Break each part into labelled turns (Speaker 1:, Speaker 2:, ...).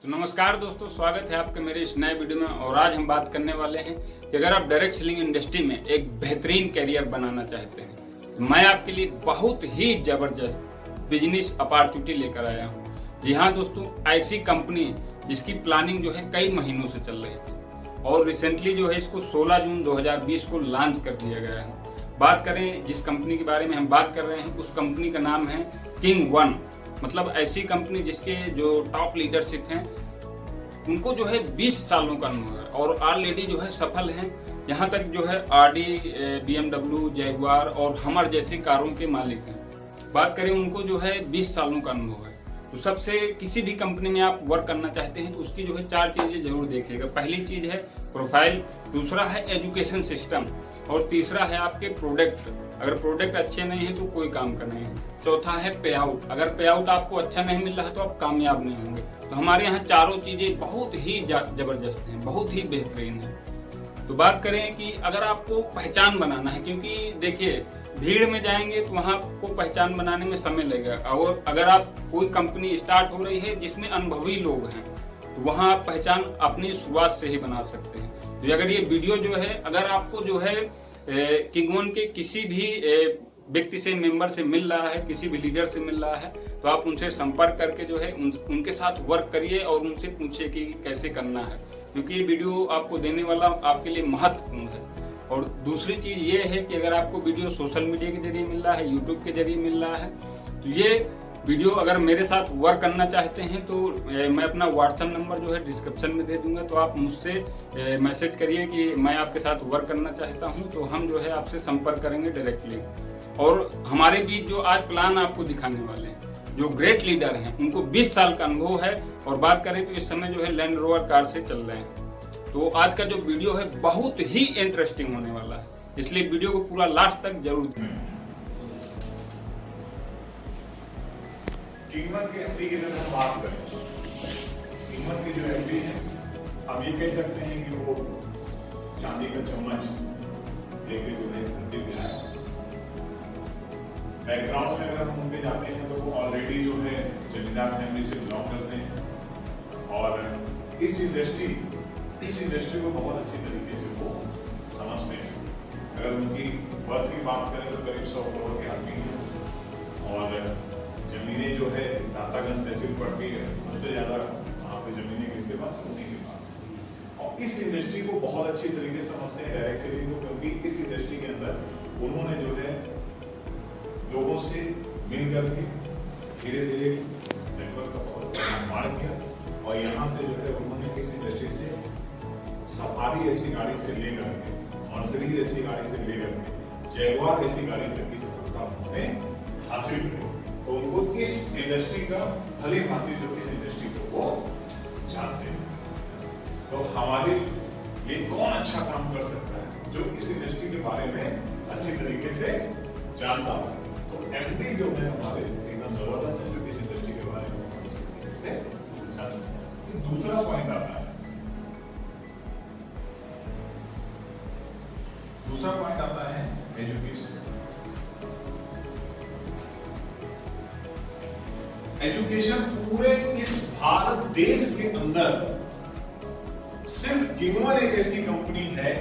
Speaker 1: तो नमस्कार दोस्तों, स्वागत है आपके मेरे इस नए वीडियो में। और आज हम बात करने वाले हैं कि अगर आप डायरेक्ट सेलिंग इंडस्ट्री में एक बेहतरीन कैरियर बनाना चाहते हैं तो मैं आपके लिए बहुत ही जबरदस्त बिजनेस अपॉर्चुनिटी लेकर आया हूं। जी हाँ दोस्तों, ऐसी कंपनी जिसकी प्लानिंग जो है कई महीनों से चल रही थी और रिसेंटली जो है इसको 16 जून 2020 को लॉन्च कर दिया गया है। बात करें जिस कंपनी के बारे में हम बात कर रहे हैं, उस कंपनी का नाम है किंग वन। मतलब ऐसी कंपनी जिसके जो टॉप लीडरशिप हैं उनको जो है 20 सालों का अनुभव है और ऑलरेडी जो है सफल हैं। यहाँ तक जो है आरडी, BMW, जैगुआर और हमर जैसी कारों के मालिक हैं। बात करें उनको जो है 20 सालों का अनुभव है। तो सबसे किसी भी कंपनी में आप वर्क करना चाहते हैं तो उसकी जो है 4 चीजें जरूर देखिएगा। पहली चीज है प्रोफाइल, दूसरा है एजुकेशन सिस्टम और तीसरा है आपके प्रोडक्ट। अगर प्रोडक्ट अच्छे नहीं है तो कोई काम का नहीं है। चौथा है पे आउट, अगर पे आउट आपको अच्छा नहीं मिल रहा है तो आप कामयाब नहीं होंगे। तो हमारे यहाँ चारों चीजें बहुत ही जबरदस्त हैं, बहुत ही बेहतरीन है। तो बात करें कि अगर आपको पहचान बनाना है, क्योंकि देखिए भीड़ में जाएंगे तो वहाँ आपको पहचान बनाने में समय लगेगा। और अगर आप कोई कंपनी स्टार्ट हो रही है जिसमें अनुभवी लोग हैं तो वहाँ आप पहचान अपनी शुरुआत से ही बना सकते हैं। तो अगर ये वीडियो जो है, अगर आपको जो है किंग वन के किसी भी व्यक्ति से, मेंबर से मिल रहा है, किसी भी लीडर से मिल रहा है तो आप उनसे संपर्क करके जो है उनके साथ वर्क करिए और उनसे पूछिए कि कैसे करना है, क्योंकि ये वीडियो आपको देने वाला आपके लिए महत्वपूर्ण है। और दूसरी चीज ये है कि अगर आपको वीडियो सोशल मीडिया के जरिए मिल रहा है, यूट्यूब के जरिए मिल रहा है, तो ये वीडियो अगर मेरे साथ वर्क करना चाहते हैं तो मैं अपना व्हाट्सएप नंबर जो है डिस्क्रिप्शन में दे दूंगा। तो आप मुझसे मैसेज करिए कि मैं आपके साथ वर्क करना चाहता हूं, तो हम जो है आपसे संपर्क करेंगे डायरेक्टली। और हमारे बीच जो आज प्लान आपको दिखाने वाले हैं, जो ग्रेट लीडर हैं, उनको 20 साल का अनुभव है। और बात करें तो इस समय जो है लैंड रोवर कार से चल रहे हैं। तो आज का जो वीडियो है बहुत ही इंटरेस्टिंग होने वाला है, इसलिए वीडियो को पूरा लास्ट तक जरूर देखें।
Speaker 2: किंग वन के एमडी की अगर हम बात करें, किंग वन के जो एमडी हैं, हम ये कह सकते हैं कि वो चांदी का चम्मच लेके जो है धरती पे आए। बैकग्राउंड में अगर हम उनके जाते हैं तो वो ऑलरेडी जो है जमींदार फैमिली से बिलोंग करते हैं और इस इंडस्ट्री को बहुत अच्छी तरीके से वो समझते हैं। अगर उनकी वर्थ की बात करें तो करीब 100 करोड़ के आदमी हैं और जमीनें जो है दातागंज तहसील पड़ती है, सबसे ज्यादा वहाँ पे जमीनें किसके पास है? उन्हीं के पास है। और इस इंडस्ट्री को बहुत अच्छी तरीके से समझते हैं, डायरेक्ट सेलिंग को, क्योंकि इस इंडस्ट्री के अंदर उन्होंने जो है लोगों से मिल करके धीरे धीरे नेटवर्क का बहुत निर्माण किया और यहाँ से जो है उन्होंने इस इंडस्ट्री से सफारी ऐसी गाड़ी से लेकर के, मर्सिडीज ऐसी गाड़ी से लेकर के, जैगुआर ऐसी गाड़ी तक की सफलता उन्होंने हासिल की। तो उनको इस इंडस्ट्री का भली भांति जो इस इंडस्ट्री को वो जानते हैं। तो हमारे लिए कौन अच्छा काम कर सकता है जो इस इंडस्ट्री के बारे में अच्छी तरीके से जानता हो। तो एमडी जो है हमारे एकदम जबरदस्त है जो इस इंडस्ट्री के बारे में अच्छी तरीके से जानता है। दूसरा पॉइंट आता है, दूसरा पॉइंट आता है एजुकेशन। एजुकेशन पूरे इस भारत देश के अंदर सिर्फ किंग वन एक ऐसी कंपनी है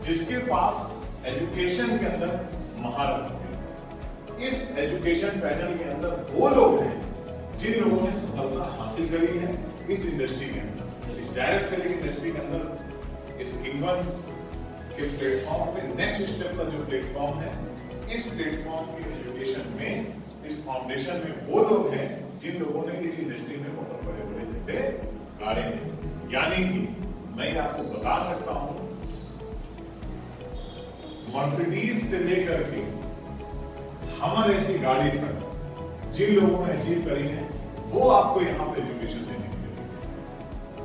Speaker 2: जिसके पास एजुकेशन के अंदर महारत हासिल है। इस एजुकेशन पैनल के अंदर वो लोग हैं जिन लोगों ने सफलता हासिल करी है इस इंडस्ट्री के अंदर, इस डायरेक्ट सेलिंग इंडस्ट्री के अंदर। इस किंग वन के प्लेटफॉर्म पे नेक्स्ट स्टेप का जो प्लेटफॉर्म है, इस प्लेटफॉर्म के एजुकेशन में, इस फाउंडेशन में वो लोग हैं जिन लोगों ने इस इंडस्ट्री में बहुत बड़े बड़े झंडे गाड़े हैं। यानी कि मैं आपको बता सकता हूं, मर्सिडीज से लेकर के हमर ऐसी गाड़ी तक जिन लोगों ने अचीव करी है वो आपको यहाँ पे एजुकेशन देने के लिए,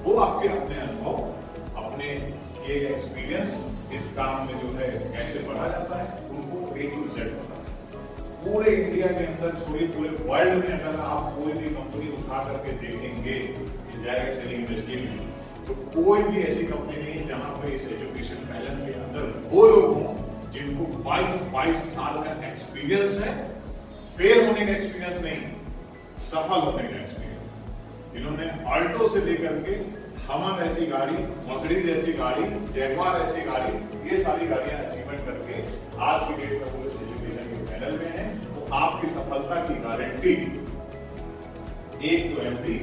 Speaker 2: वो आपके अपने अनुभव, अपने ये एक्सपीरियंस इस काम में जो है कैसे बढ़ा जाता है, उनको A to Z पता है। पूरे इंडिया के अंदर छोड़िए पूरे वर्ल्ड में अगर आप कोई भी कंपनी उठा करके देखेंगे इस डायरेक्ट सेलिंग इंडस्ट्री में, तो कोई भी ऐसी कंपनी नहीं जहां पे इस एजुकेशन पैनल के अंदर वो लोग हों जिनको 22 साल का एक्सपीरियंस है। फेल होने का एक्सपीरियंस नहीं, सफल होने का एक्सपीरियंस। इन्होंने ऑल्टो से लेकर के हमर ऐसी गाड़ी, मर्सिडीज ऐसी गाड़ी, जैगवार ऐसी गाड़ी, ये सारी गाड़ियां अचीवमेंट करके आज की डेट में वो इस एजुकेशन के पैनल में है। तो आपकी सफलता की गारंटी एक तो एमडी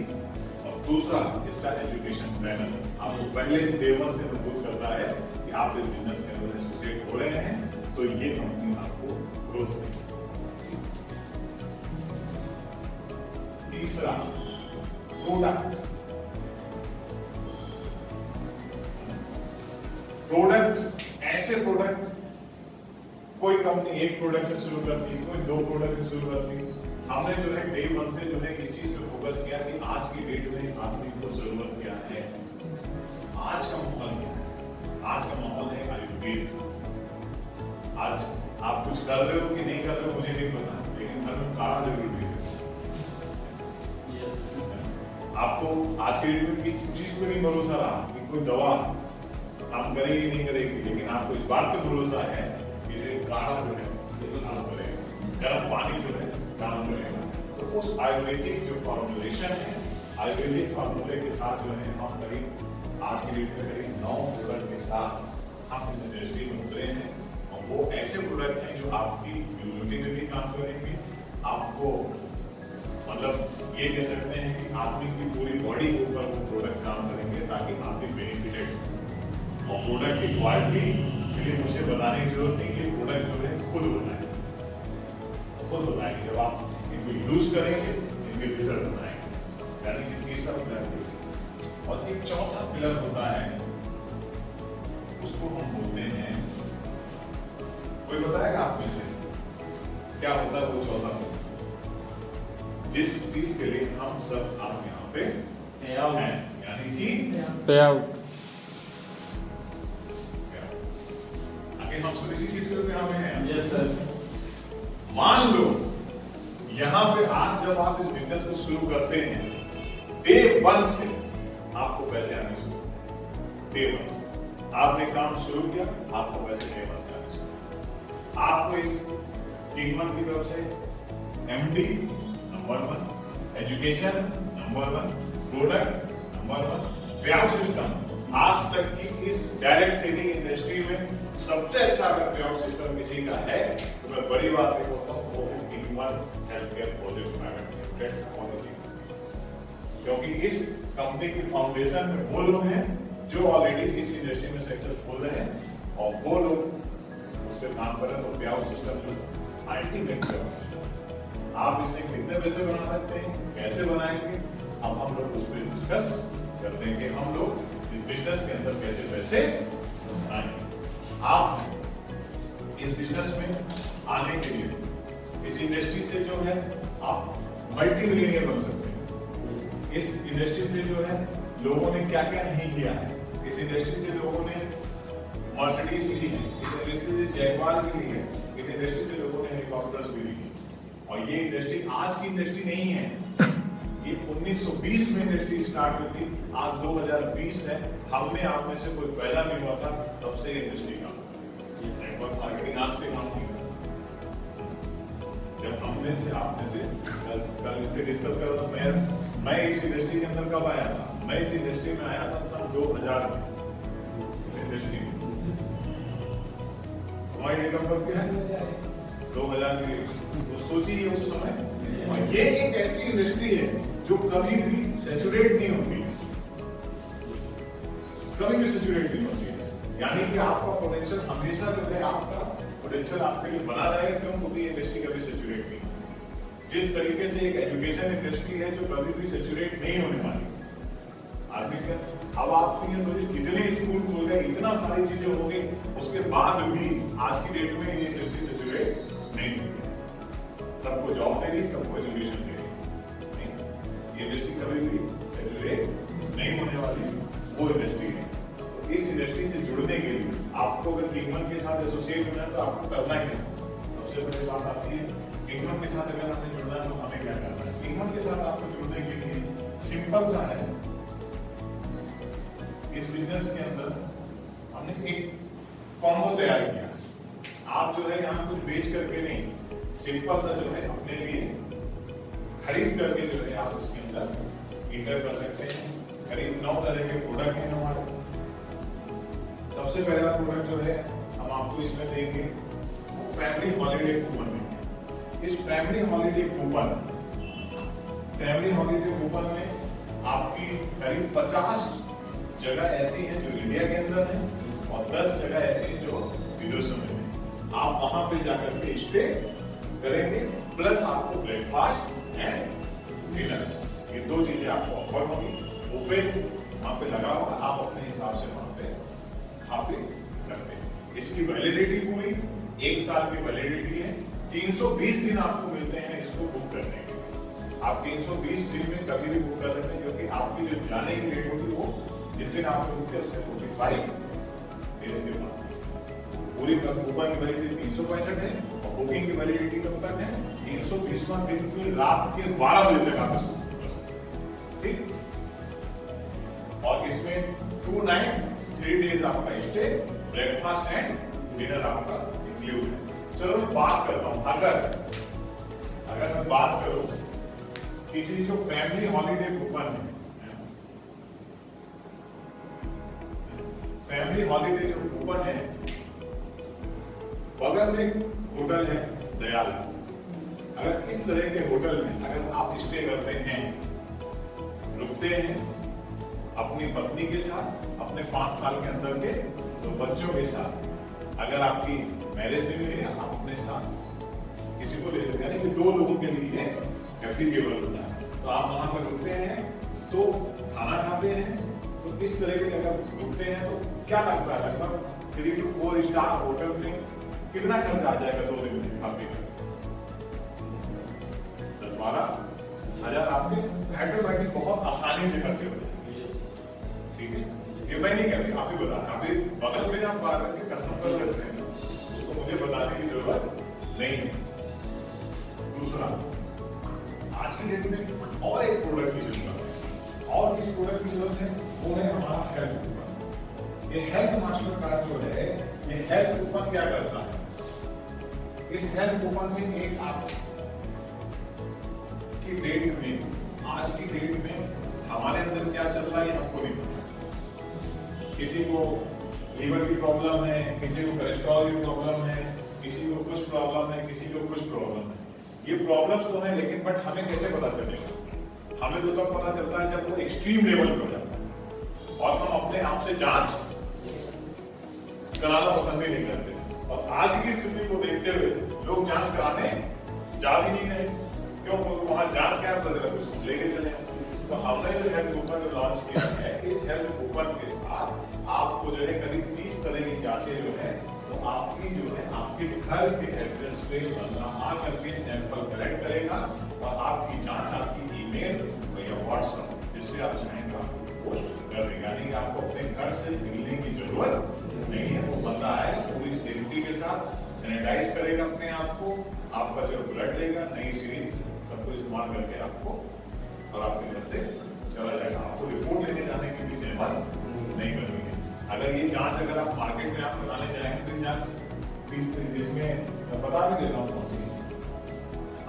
Speaker 2: और दूसरा इसका एजुकेशन पैनल आपको पहले डे वन से मजबूत करता है कि आप इस बिजनेस के अंदर एसोसिएट हो रहे हैं तो ये कंपनी आपको ग्रोथ देगी। तीसरा प्रोडक्ट ऐसे प्रोडक्ट कोई कंपनी एक प्रोडक्ट से शुरू करती है, कोई 2 प्रोडक्ट से शुरू करती है। हमने जो है डे वन से जो है इस चीज पे फोकस किया कि आज की डेट में आदमी को जरूरत क्या है। आज का माहौल क्या है? आज का माहौल है आयुर्वेद। आज आप कुछ कर रहे हो कि नहीं कर रहे हो मुझे नहीं पता, लेकिन घर में काढ़ा जरूर पी। आपको आज के डेट में किस चीज पे नहीं भरोसा रहा कि कोई दवा काम करेगी नहीं करेगी, लेकिन आपको इस बात पे भरोसा है कि काढ़ा जो है काम करेगा, गर्म पानी जो है काम करेगा। तो उस आयुर्वेदिक जो फॉर्मुलेशन है, आयुर्वेदिक फॉर्मूले के साथ जो है हम करीब आज की डेट में करीब 9 प्रोडक्ट के साथ हम इस इंडस्ट्री में उतरे हैं। और वो ऐसे प्रोडक्ट हैं जो आपकी इम्यूनिटी में भी काम करेंगे, आपको मतलब ये कह सकते हैं कि आदमी की पूरी बॉडी के ऊपर वो प्रोडक्ट्स काम करेंगे ताकि आप भी बेनिफिटेड। और प्रोडक्ट की क्वालिटी के लिए मुझे बताने की जरूरत नहीं, कि प्रोडक्ट जो है खुद बताएंगे जब आप इनको यूज करेंगे, इनके रिजल्ट बताएंगे। यानी कि तीसरा पिलर। और एक चौथा पिलर होता है, उसको हम बोलते हैं, कोई बताएगा आप में से क्या होता है वो चौथा पिलर, जिस चीज के लिए हम सब आप यहाँ पे हैं, यानी कि
Speaker 1: पे आउट।
Speaker 2: हम सब इसी चीज के लिए यहाँ पे हैं।
Speaker 1: Yes sir.
Speaker 2: मान लो यहाँ पे आज जब आप इस बिजनेस को शुरू करते हैं, डे 1 से आपको पैसे आने शुरू। डे 1 से आपने काम शुरू किया, आपको पैसे डे 1 से आने शुरू। आपको इस किंगमन की तरफ से MD number 1, education number 1, product number 1, payout system. आज तक की इस डायरेक्ट सेलिंग इंडस्ट्री में सबसे अच्छा अगर पेआउट सिस्टम किसी का है तो मैं बड़ी बात नहीं बोलता हूँ, वो है किंगमन हेल्थकेयर प्रोजेक्ट प्राइवेट लिमिटेड। क्योंकि इस कंपनी की फाउंडेशन में वो लोग हैं जो ऑलरेडी इस इंडस्ट्री में सक्सेसफुल हैं और वो लोग उस पर काम कर रहे हैं। तो पेआउट सिस्टम जो अल्टीमेट पेआउट सिस्टम, आप इससे कितने पैसे बना सकते हैं, कैसे बनाएंगे, अब हम लोग उस पर डिस्कस कर देंगे। हम लोग इस बिजनेस के अंदर कैसे पैसे बनाएंगे। आप इस बिजनेस में आने के लिए इस इंडस्ट्री से जो है आप मल्टी मिलियनियर बन सकते हैं। इस इंडस्ट्री से जो है लोगों ने क्या क्या नहीं किया है। इस इंडस्ट्री से लोगों ने मर्सिडीज ली है, इस इंडस्ट्री से जैगवार भी ली है, इस इंडस्ट्री से लोगों ने हेलीकॉप्टर्स भी ली है। और ये इंडस्ट्री आज की इंडस्ट्री नहीं है, ये 1920 में इंडस्ट्री स्टार्ट हुई थी, आज 2020 है। हमने आप में से कोई पैदा नहीं हुआ था तब से इंडस्ट्री काम नेटवर्क मार्केटिंग आज से काम नहीं। जब हमने से आपने से कल इनसे डिस्कस कर रहा था, मैं इस इंडस्ट्री के अंदर कब आया था? मैं इस इंडस्ट्री में आया था सन 2000 में। इस इंडस्ट्री में हमारी डेट ऑफ बर्थ क्या है? 2000 की। तो सोचिए उस समय, और ये एक ऐसी इंडस्ट्री है जो कभी भी सैचुरेट नहीं होती, कभी भी सैचुरेट नहीं होती है। यानी कि आपका पोटेंशियल हमेशा जो है, आपका पोटेंशियल आपके लिए बना रहेगा। क्यों? क्योंकि ये इंडस्ट्री कभी सैचुरेट नहीं होती। जिस तरीके से एक एजुकेशन इंडस्ट्री है जो कभी भी सैचुरेट नहीं होने वाली। आदमी क्या, अब आप ये सोचिए कितने स्कूल खुल गए, इतना सारी चीजें हो गई, उसके बाद भी आज की डेट में ये इंडस्ट्री सैचुरेट नहीं होती। सबको जॉब देगी, सबको एजुकेशन देगी, ये इंडस्ट्री कभी भी सैचुरेट नहीं होने वाली वो इंडस्ट्री है। तो इस इंडस्ट्री से जुड़ने के लिए आपको अगर किंगमन के साथ एसोसिएट होना है तो आपको करना है क्या? सबसे पहले बात आती है किंगमन के साथ अगर हमें जुड़ना है तो हमें क्या करना है? किंगमन के साथ आपको जुड़ने के लिए सिंपल सा है, इस बिजनेस के अंदर हमने एक कॉम्बो तैयार किया। आप जो है यहाँ कुछ बेच करके नहीं, सिंपल सा जो है अपने लिए खरीद करके जो है आप उसके अंदर इंटर करीब 9 तरह के प्रोडक्ट हैं हमारे। सबसे पहला प्रोडक्ट जो है हम आपको इसमें देंगे वो फैमिली हॉलीडे कूपन में। इस फैमिली हॉलीडे कूपन में आपकी करीब 50 जगह ऐसी हैं जो इंडिया के अंदर है और 10 जगह ऐसी हैं जो विदेशों में है। आप वहां पे जाकर के स्टे करेंगे, प्लस आपको ब्रेकफास्ट एंड डिनर, ये 2 चीजें आपको ऑफर होगी। बुफे वहां पे लगा होगा, आप अपने हिसाब से वहां पे खा पी सकते हैं। इसकी वैलिडिटी पूरी 1 साल की वैलिडिटी है। 320 दिन आपको मिलते हैं इसको बुक करने के। आप 320 दिन में कभी भी बुक कर सकते हैं, क्योंकि आपकी जो जाने की डेट होगी वो जिस दिन आपने बुक किया उससे 45 डेज के बाद। पूरी कूपन की वैलिडिटी 365 है और बुकिंग की वैलिडिटी कब तक है? 320वां दिन की रात के 12 बजे तक आप इसको बुक कर सकते हैं। ठीक, और इसमें 2 नाइट 3 डेज आपका स्टे, ब्रेकफास्ट एंड डिनर आपका इंक्लूड है। चलो मैं बात करता हूं, अगर मैं बात करूं कि जो फैमिली हॉलीडे कूपन है, फैमिली हॉलीडे जो कूपन है, बगल में होटल है दयाल। अगर इस तरह के होटल में अगर आप स्टे करते हैं, रुकते हैं अपनी पत्नी के साथ, अपने 5 साल के अंदर के 2 बच्चों के साथ, अगर आपकी मैरिज नहीं हुई है, आप अपने साथ किसी को ले सकते हैं, कि 2 लोगों के लिए एप्लीकेबल होता है। तो आप वहां पर रुकते हैं तो खाना खाते हैं, तो इस तरह के अगर रुकते हैं तो क्या लगता है, लगभग 3-4 स्टार होटल में कितना खर्च आ जाएगा 2 दिन में खाने का? 10-12 हजार आपके ऑटोमेटिक बहुत आसानी से खर्चे हो जाएंगे। ठीक है, ये मैं नहीं कह रही, आप ही बता, आप बगल में आप बात करके कस्टम कर सकते हैं, उसको मुझे बताने की जरूरत नहीं है। दूसरा, आज की डेट में और एक प्रोडक्ट की जरूरत है, और किस प्रोडक्ट की जरूरत है? वो है हमारा हेल्थ कूपन। ये हेल्थ मास्टर कार्ड जो है, ये हेल्थ कूपन क्या करता है? इस हेल्थ कूपन में एक आप की डेट में, आज की डेट में हमारे अंदर क्या चल रहा है हमको नहीं पता। किसी को लीवर की प्रॉब्लम है, किसी को कोलेस्ट्रॉल की प्रॉब्लम है, किसी को कुछ प्रॉब्लम है, किसी को कुछ प्रॉब्लम है। ये प्रॉब्लम्स तो है, लेकिन बट हमें कैसे पता चलेगा? हमें तो तब पता चलता है जब वो एक्सट्रीम लेवल पे हो जाता है और हम अपने आप से जांच कराना पसंद ही नहीं करते। और आज की स्थिति को देखते हुए लोग जांच कराने जा भी नहीं रहे। क्यों? वहां जांच क्या पता चला, कुछ लेके चले। तो हमने जो हेल्थ कूपन लॉन्च किया है, इस हेल्थ कूपन के साथ आपको जो है करीब 30 तरह की जांचें जो है तो आपकी जो है आपके घर के एड्रेस पे बंदा आकर के सैंपल कलेक्ट करेगा और आपकी जांच आपकी ईमेल या व्हाट्सएप जिसपे आप चाहेंगे आपको पोस्ट कर देगा। नहीं, आपको अपने घर से मिलने की जरूरत नहीं है। वो बंदा है पूरी सेफ्टी के साथ सैनिटाइज करेगा अपने आप को, आपका जो ब्लड लेगा, नई सीरीज सबको इस्तेमाल करके आपको और आपके घर से चला जाएगा। आपको रिपोर्ट लेने जाने की भी जरूरत नहीं करनी है। अगर ये जांच अगर आप मार्केट में आप लगाने जाएंगे तो जांच जिसमें मैं बता भी देता हूँ कौन सी।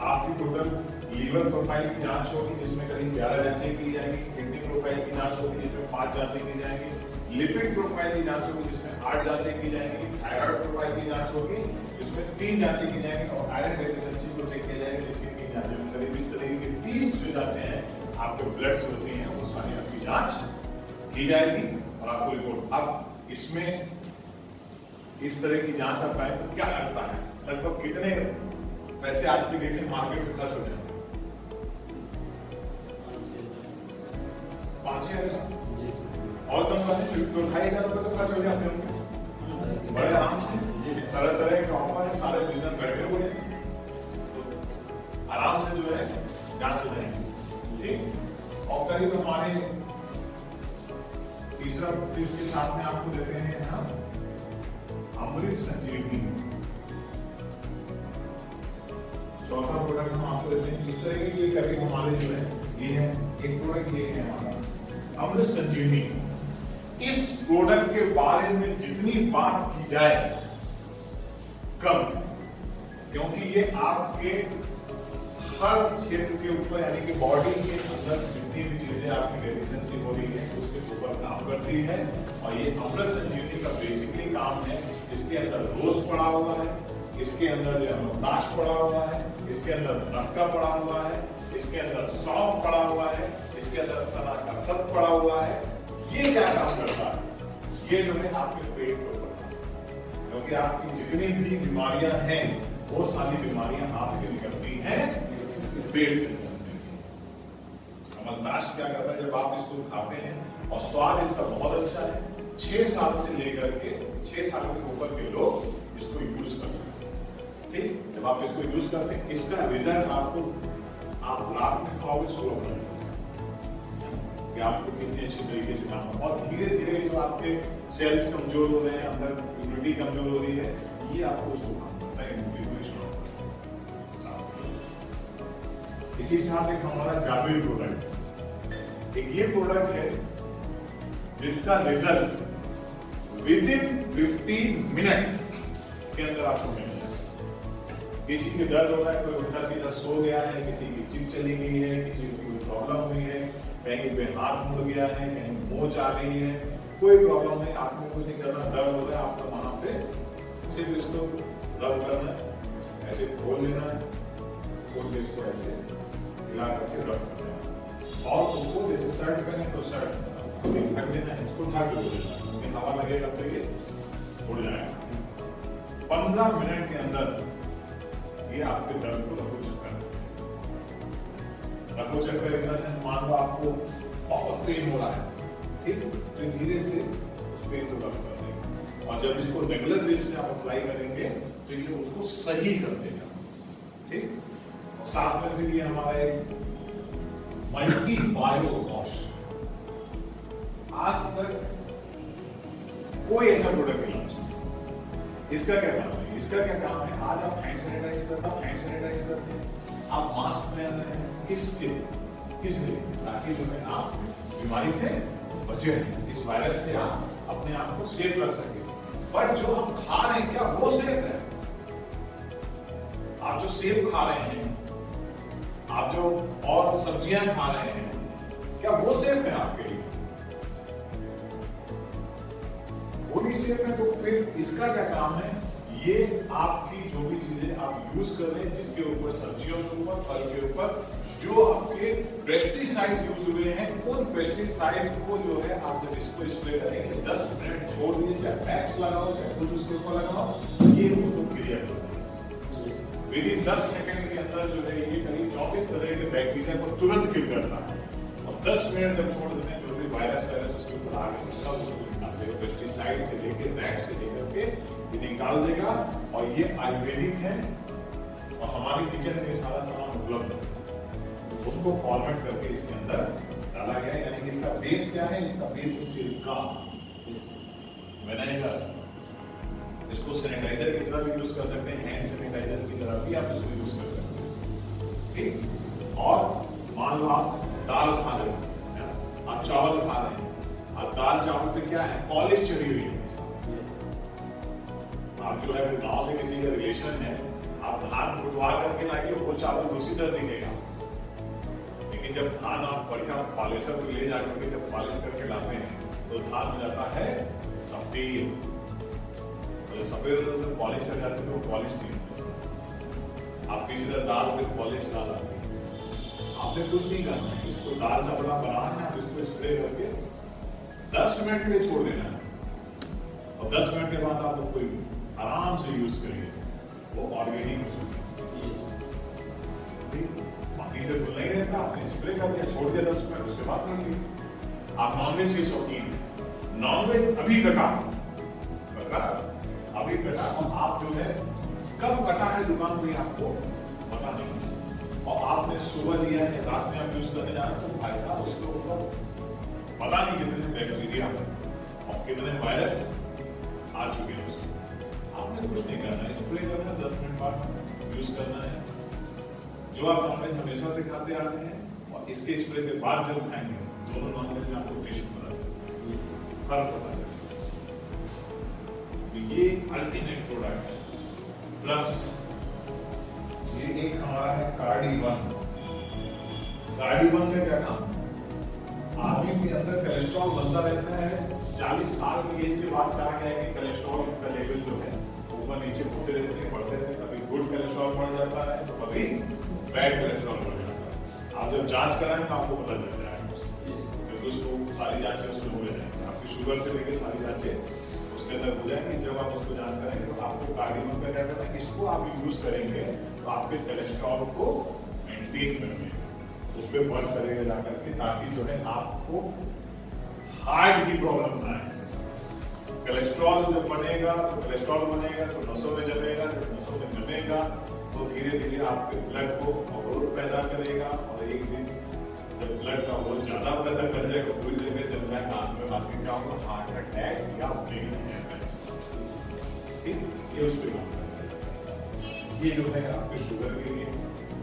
Speaker 2: आपकी टोटल लीवर प्रोफाइल की जांच होगी जिसमें करीब 11 जांचें की जाएंगी, किडनी प्रोफाइल की जांच होगी जिसमें 5 जांचें की जाएंगी, लिपिड प्रोफाइल की जांच होगी जिसमें 8 जांचें की जाएंगी, थायराइड प्रोफाइल की जांच होगी जिसमें 3 जांचें की जाएंगी और आयरन डेफिशिएंसी को चेक किया जाएगा जिसकी 3 जांचें होंगी। करीब इस तरह की 30 जो जांचें हैं आपके ब्लड से होती हैं, वो सारी आपकी जांच की जाएगी और आपको रिपोर्ट। अब इसमें इस तरह की जांच आप पाए तो क्या लगता है लगभग कितने पैसे आज की डेट में मार्केट में खर्च हो जाएंगे? 5-6 हजार और कम करने 2-2.5 रुपए तो खर्च हो जाते होंगे बड़े आराम से। तरह तरह के ऑफर है, सारे बिजनेस बैठे हुए हैं, तो आराम से जो है जांच हो जाएंगे। ठीक, और करीब हमारे तीसरा इसके साथ में आपको देते हैं यहाँ अमृत संजीवनी। चौथा प्रोडक्ट हम आपको देते हैं इस तरह की। ये करीब हमारे जो है ये है एक प्रोडक्ट, ये है हमारा अमृत संजीवनी। इस प्रोडक्ट के बारे में जितनी बात की जाए कम, क्योंकि ये आपके हर क्षेत्र के ऊपर यानी कि बॉडी के अंदर जितनी भी चीजें आपकी डेफिशिएंसी हो रही है उसके ऊपर काम करती है। और ये अमृत संजीवनी का बेसिकली काम है। इसके अंदर रोज पड़ा हुआ है, इसके अंदर जो अमृताश पड़ा हुआ है, इसके अंदर नक्का पड़ा हुआ है, इसके अंदर सौंफ पड़ा हुआ है, इसके अंदर सना का सत पड़ा हुआ है। ये क्या काम करता है? ये जो है आपके पेट के ऊपर, क्योंकि आपकी जितनी भी बीमारियां हैं वो सारी बीमारियां आपकी निकलती हैं पेट से। अमृताश क्या करता है? जब आप इसको खाते हैं और स्वाद इसका बहुत अच्छा है, 6 साल से लेकर के 6 साल के ऊपर के लोग इसको यूज कर सकते हैं। ठीक, जब आप इसको यूज करते हैं इसका रिजल्ट आपको, आप रात में खाओगे 16 घंटे कि आपको कितनी अच्छी तरीके से काम हो। और धीरे धीरे जो आपके सेल्स कमजोर हो रहे हैं, अंदर इम्यूनिटी कमजोर हो रही है, ये आपको उसको काम करता है। इसी साथ एक हमारा जाबिर प्रोडक्ट, एक ये प्रोडक्ट है जिसका रिजल्ट विद इन 15 मिनट के अंदर आपको मिल जाए। किसी के दर्द हो रहा है, कोई उल्टा सीधा सो गया है, किसी की चिप चली गई है, किसी को कोई प्रॉब्लम हुई है, कहीं पे हाथ मुड़ गया है, कहीं मोच आ गई है, कोई प्रॉब्लम नहीं, आपको कुछ नहीं करना। दर्द हो रहा है आपको वहां पे सिर्फ इसको रब करना है, ऐसे खोल लेना है, खोल के इसको ऐसे हिला करके रब करना है। और उसको जैसे शर्ट पहने तो शर्ट ढक देना है, इसको ढक देना, हवा लगेगा तो ये उड़ जाएगा। 15 मिनट के अंदर ये आपके दर्द को लघु चक्कर एक तरह से मान लो आपको बहुत पेन हो रहा है, ठीक, तो धीरे से उस पेन को कम कर देगा। और जब इसको रेगुलर बेस में आप अप्लाई करेंगे तो ये उसको सही कर देगा। ठीक, और साथ में फिर ये हमारा एक मल्टी बायो वॉश, आज तक कोई ऐसा प्रोडक्ट नहीं लॉन्च। इसका क्या काम है? इसका क्या काम है? आज आप हैंड सैनिटाइज करते हैं, आप मास्क पहन रहे हैं, किस लिए? ताकि जो है आप बीमारी से बचे रहें, इस वायरस से आप अपने आप को सेफ रख सके। बट जो आप खा रहे हैं क्या वो सेफ है? आप जो सेब खा रहे हैं, आप जो और सब्जियां खा रहे हैं, क्या वो सेफ है आपके लिए? वो भी सेफ है। तो फिर इसका क्या काम है? ये आपकी जो भी चीजें आप यूज कर रहे हैं, जिसके ऊपर, सब्जियों के ऊपर, फल के ऊपर जो आपके पेस्टिसाइड यूज हुए हैं, उन पेस्टिसाइड को जो है आप जब इसको स्प्रे करेंगे 10 मिनट छोड़ दीजिए, चाहे पैक्स लगाओ चाहे कुछ उसके ऊपर लगाओ, ये उसको क्लियर कर देगा। विद इन 10 सेकंड के अंदर जो है ये करीब 34 तरह के बैक्टीरिया को तुरंत किल करता है। और 10 मिनट जब छोड़ देते हैं, जो भी वायरस उसके ऊपर आ गए तो सब उसको निकाल देगा, पेस्टिसाइड से लेके रैट से लेकर के ये निकाल देगा। और ये आयुर्वेदिक है और हमारी किचन में सारा सामान उपलब्ध है, उसको फॉर्मेट करके इसके अंदर डाला गया है। यानी कि इसका बेस क्या है? इसका बेस है सिलिकॉन विनेगर। इसको सैनिटाइजर की तरह भी यूज कर सकते हैं, हैंड सैनिटाइजर की तरह भी आप इसको यूज कर सकते हैं। ठीक, और मान लो आप दाल खा रहे हैं, आप चावल खा रहे हैं, आप दाल चावल पे क्या है? पॉलिश चढ़ी हुई है। आप जो है गांव से किसी का रिलेशन है, आप धान कुटवा करके लाइए, वो चावल दूसरी तरह दिखेगा। लेकिन जब धान आप बढ़िया पॉलिशर को ले जाकर के जब पॉलिश करके लाते हैं तो धान हो जाता है सफेद। तो सफेद होता है, पॉलिश कर जाती है, वो पॉलिश नहीं होती। आप किसी तरह दाल पे पॉलिश डाल आते हैं, आपने कुछ नहीं करना है, इसको दाल चावल बनाना है, इसको स्प्रे करके 10 मिनट के लिए छोड़ देना है। और 10 मिनट के बाद आप कोई आराम से यूज करिए, वो ऑर्गेनिक हो चुकी है। बाकी से तो नहीं रहता, आपने स्प्रे कर दिया, छोड़ दिया 10 मिनट, उसके बाद कर लिया। आप नॉनवेज के शौकीन, नॉनवेज अभी कटा, और आप जो है कब कटा है दुकान पे आपको पता नहीं, और आपने सुबह लिया है, रात में आप यूज करने जा रहे हैं, तो भाई साहब उसके ऊपर पता नहीं कितने बैक्टीरिया और कितने वायरस आ चुके हैं। आपने कुछ नहीं करना है, स्प्रे करना है, 10 मिनट बाद यूज करना है। जो आप नॉनवेज हमेशा से खाते आ रहे हैं और इसके स्प्रे के बाद जब खाएंगे, दोनों नॉनवेज में आपको टेस्ट पता चलेगा, फर्क पता चलेगा। ये अल्टीमेट प्रोडक्ट है। प्लस ये एक हमारा है कार्डी-1। कार्डी-1 का क्या काम? आदमी के अंदर कोलेस्ट्रॉल बनता रहता है। 40 साल की एज के बाद कहा गया है कि कोलेस्ट्रॉल का लेवल जो है ऊपर नीचे होते रहते हैं, बढ़ते रहते हैं। कभी गुड कोलेस्ट्रॉल बढ़ जाता है तो कभी बैड कोलेस्ट्रॉल बढ़ जाता है। आप जब जांच कराएं तो आपको पता चल जाएगा, क्योंकि उसको सारी जांचें उसमें हो जाएंगी। आपकी शुगर से लेकर सारी जांचें उसके अंदर हो जाएंगी। जब आप उसको जांच करेंगे तो आपको कार्डी-1 का क्या करना है, इसको आप यूज करेंगे तो आपके कोलेस्ट्रॉल को मेंटेन करने उस पर वर्क करेगा जाकर के, ताकि जो है आपको हार्ट की प्रॉब्लम ना आए। कोलेस्ट्रॉल जब बनेगा तो कोलेस्ट्रॉल बनेगा तो नसों में जमेगा, जब नसों में जमेगा तो धीरे धीरे आपके ब्लड को अवरोध पैदा करेगा, और एक दिन जब ब्लड का अवरोध ज्यादा पैदा कर जाएगा, पूरी जगह जम जाएगा, हाथ में बात क्या होगा, हार्ट अटैक या ब्रेन हेमरेज। ठीक, ये उस पर काम करेगा। ये जो है आपके शुगर के लिए,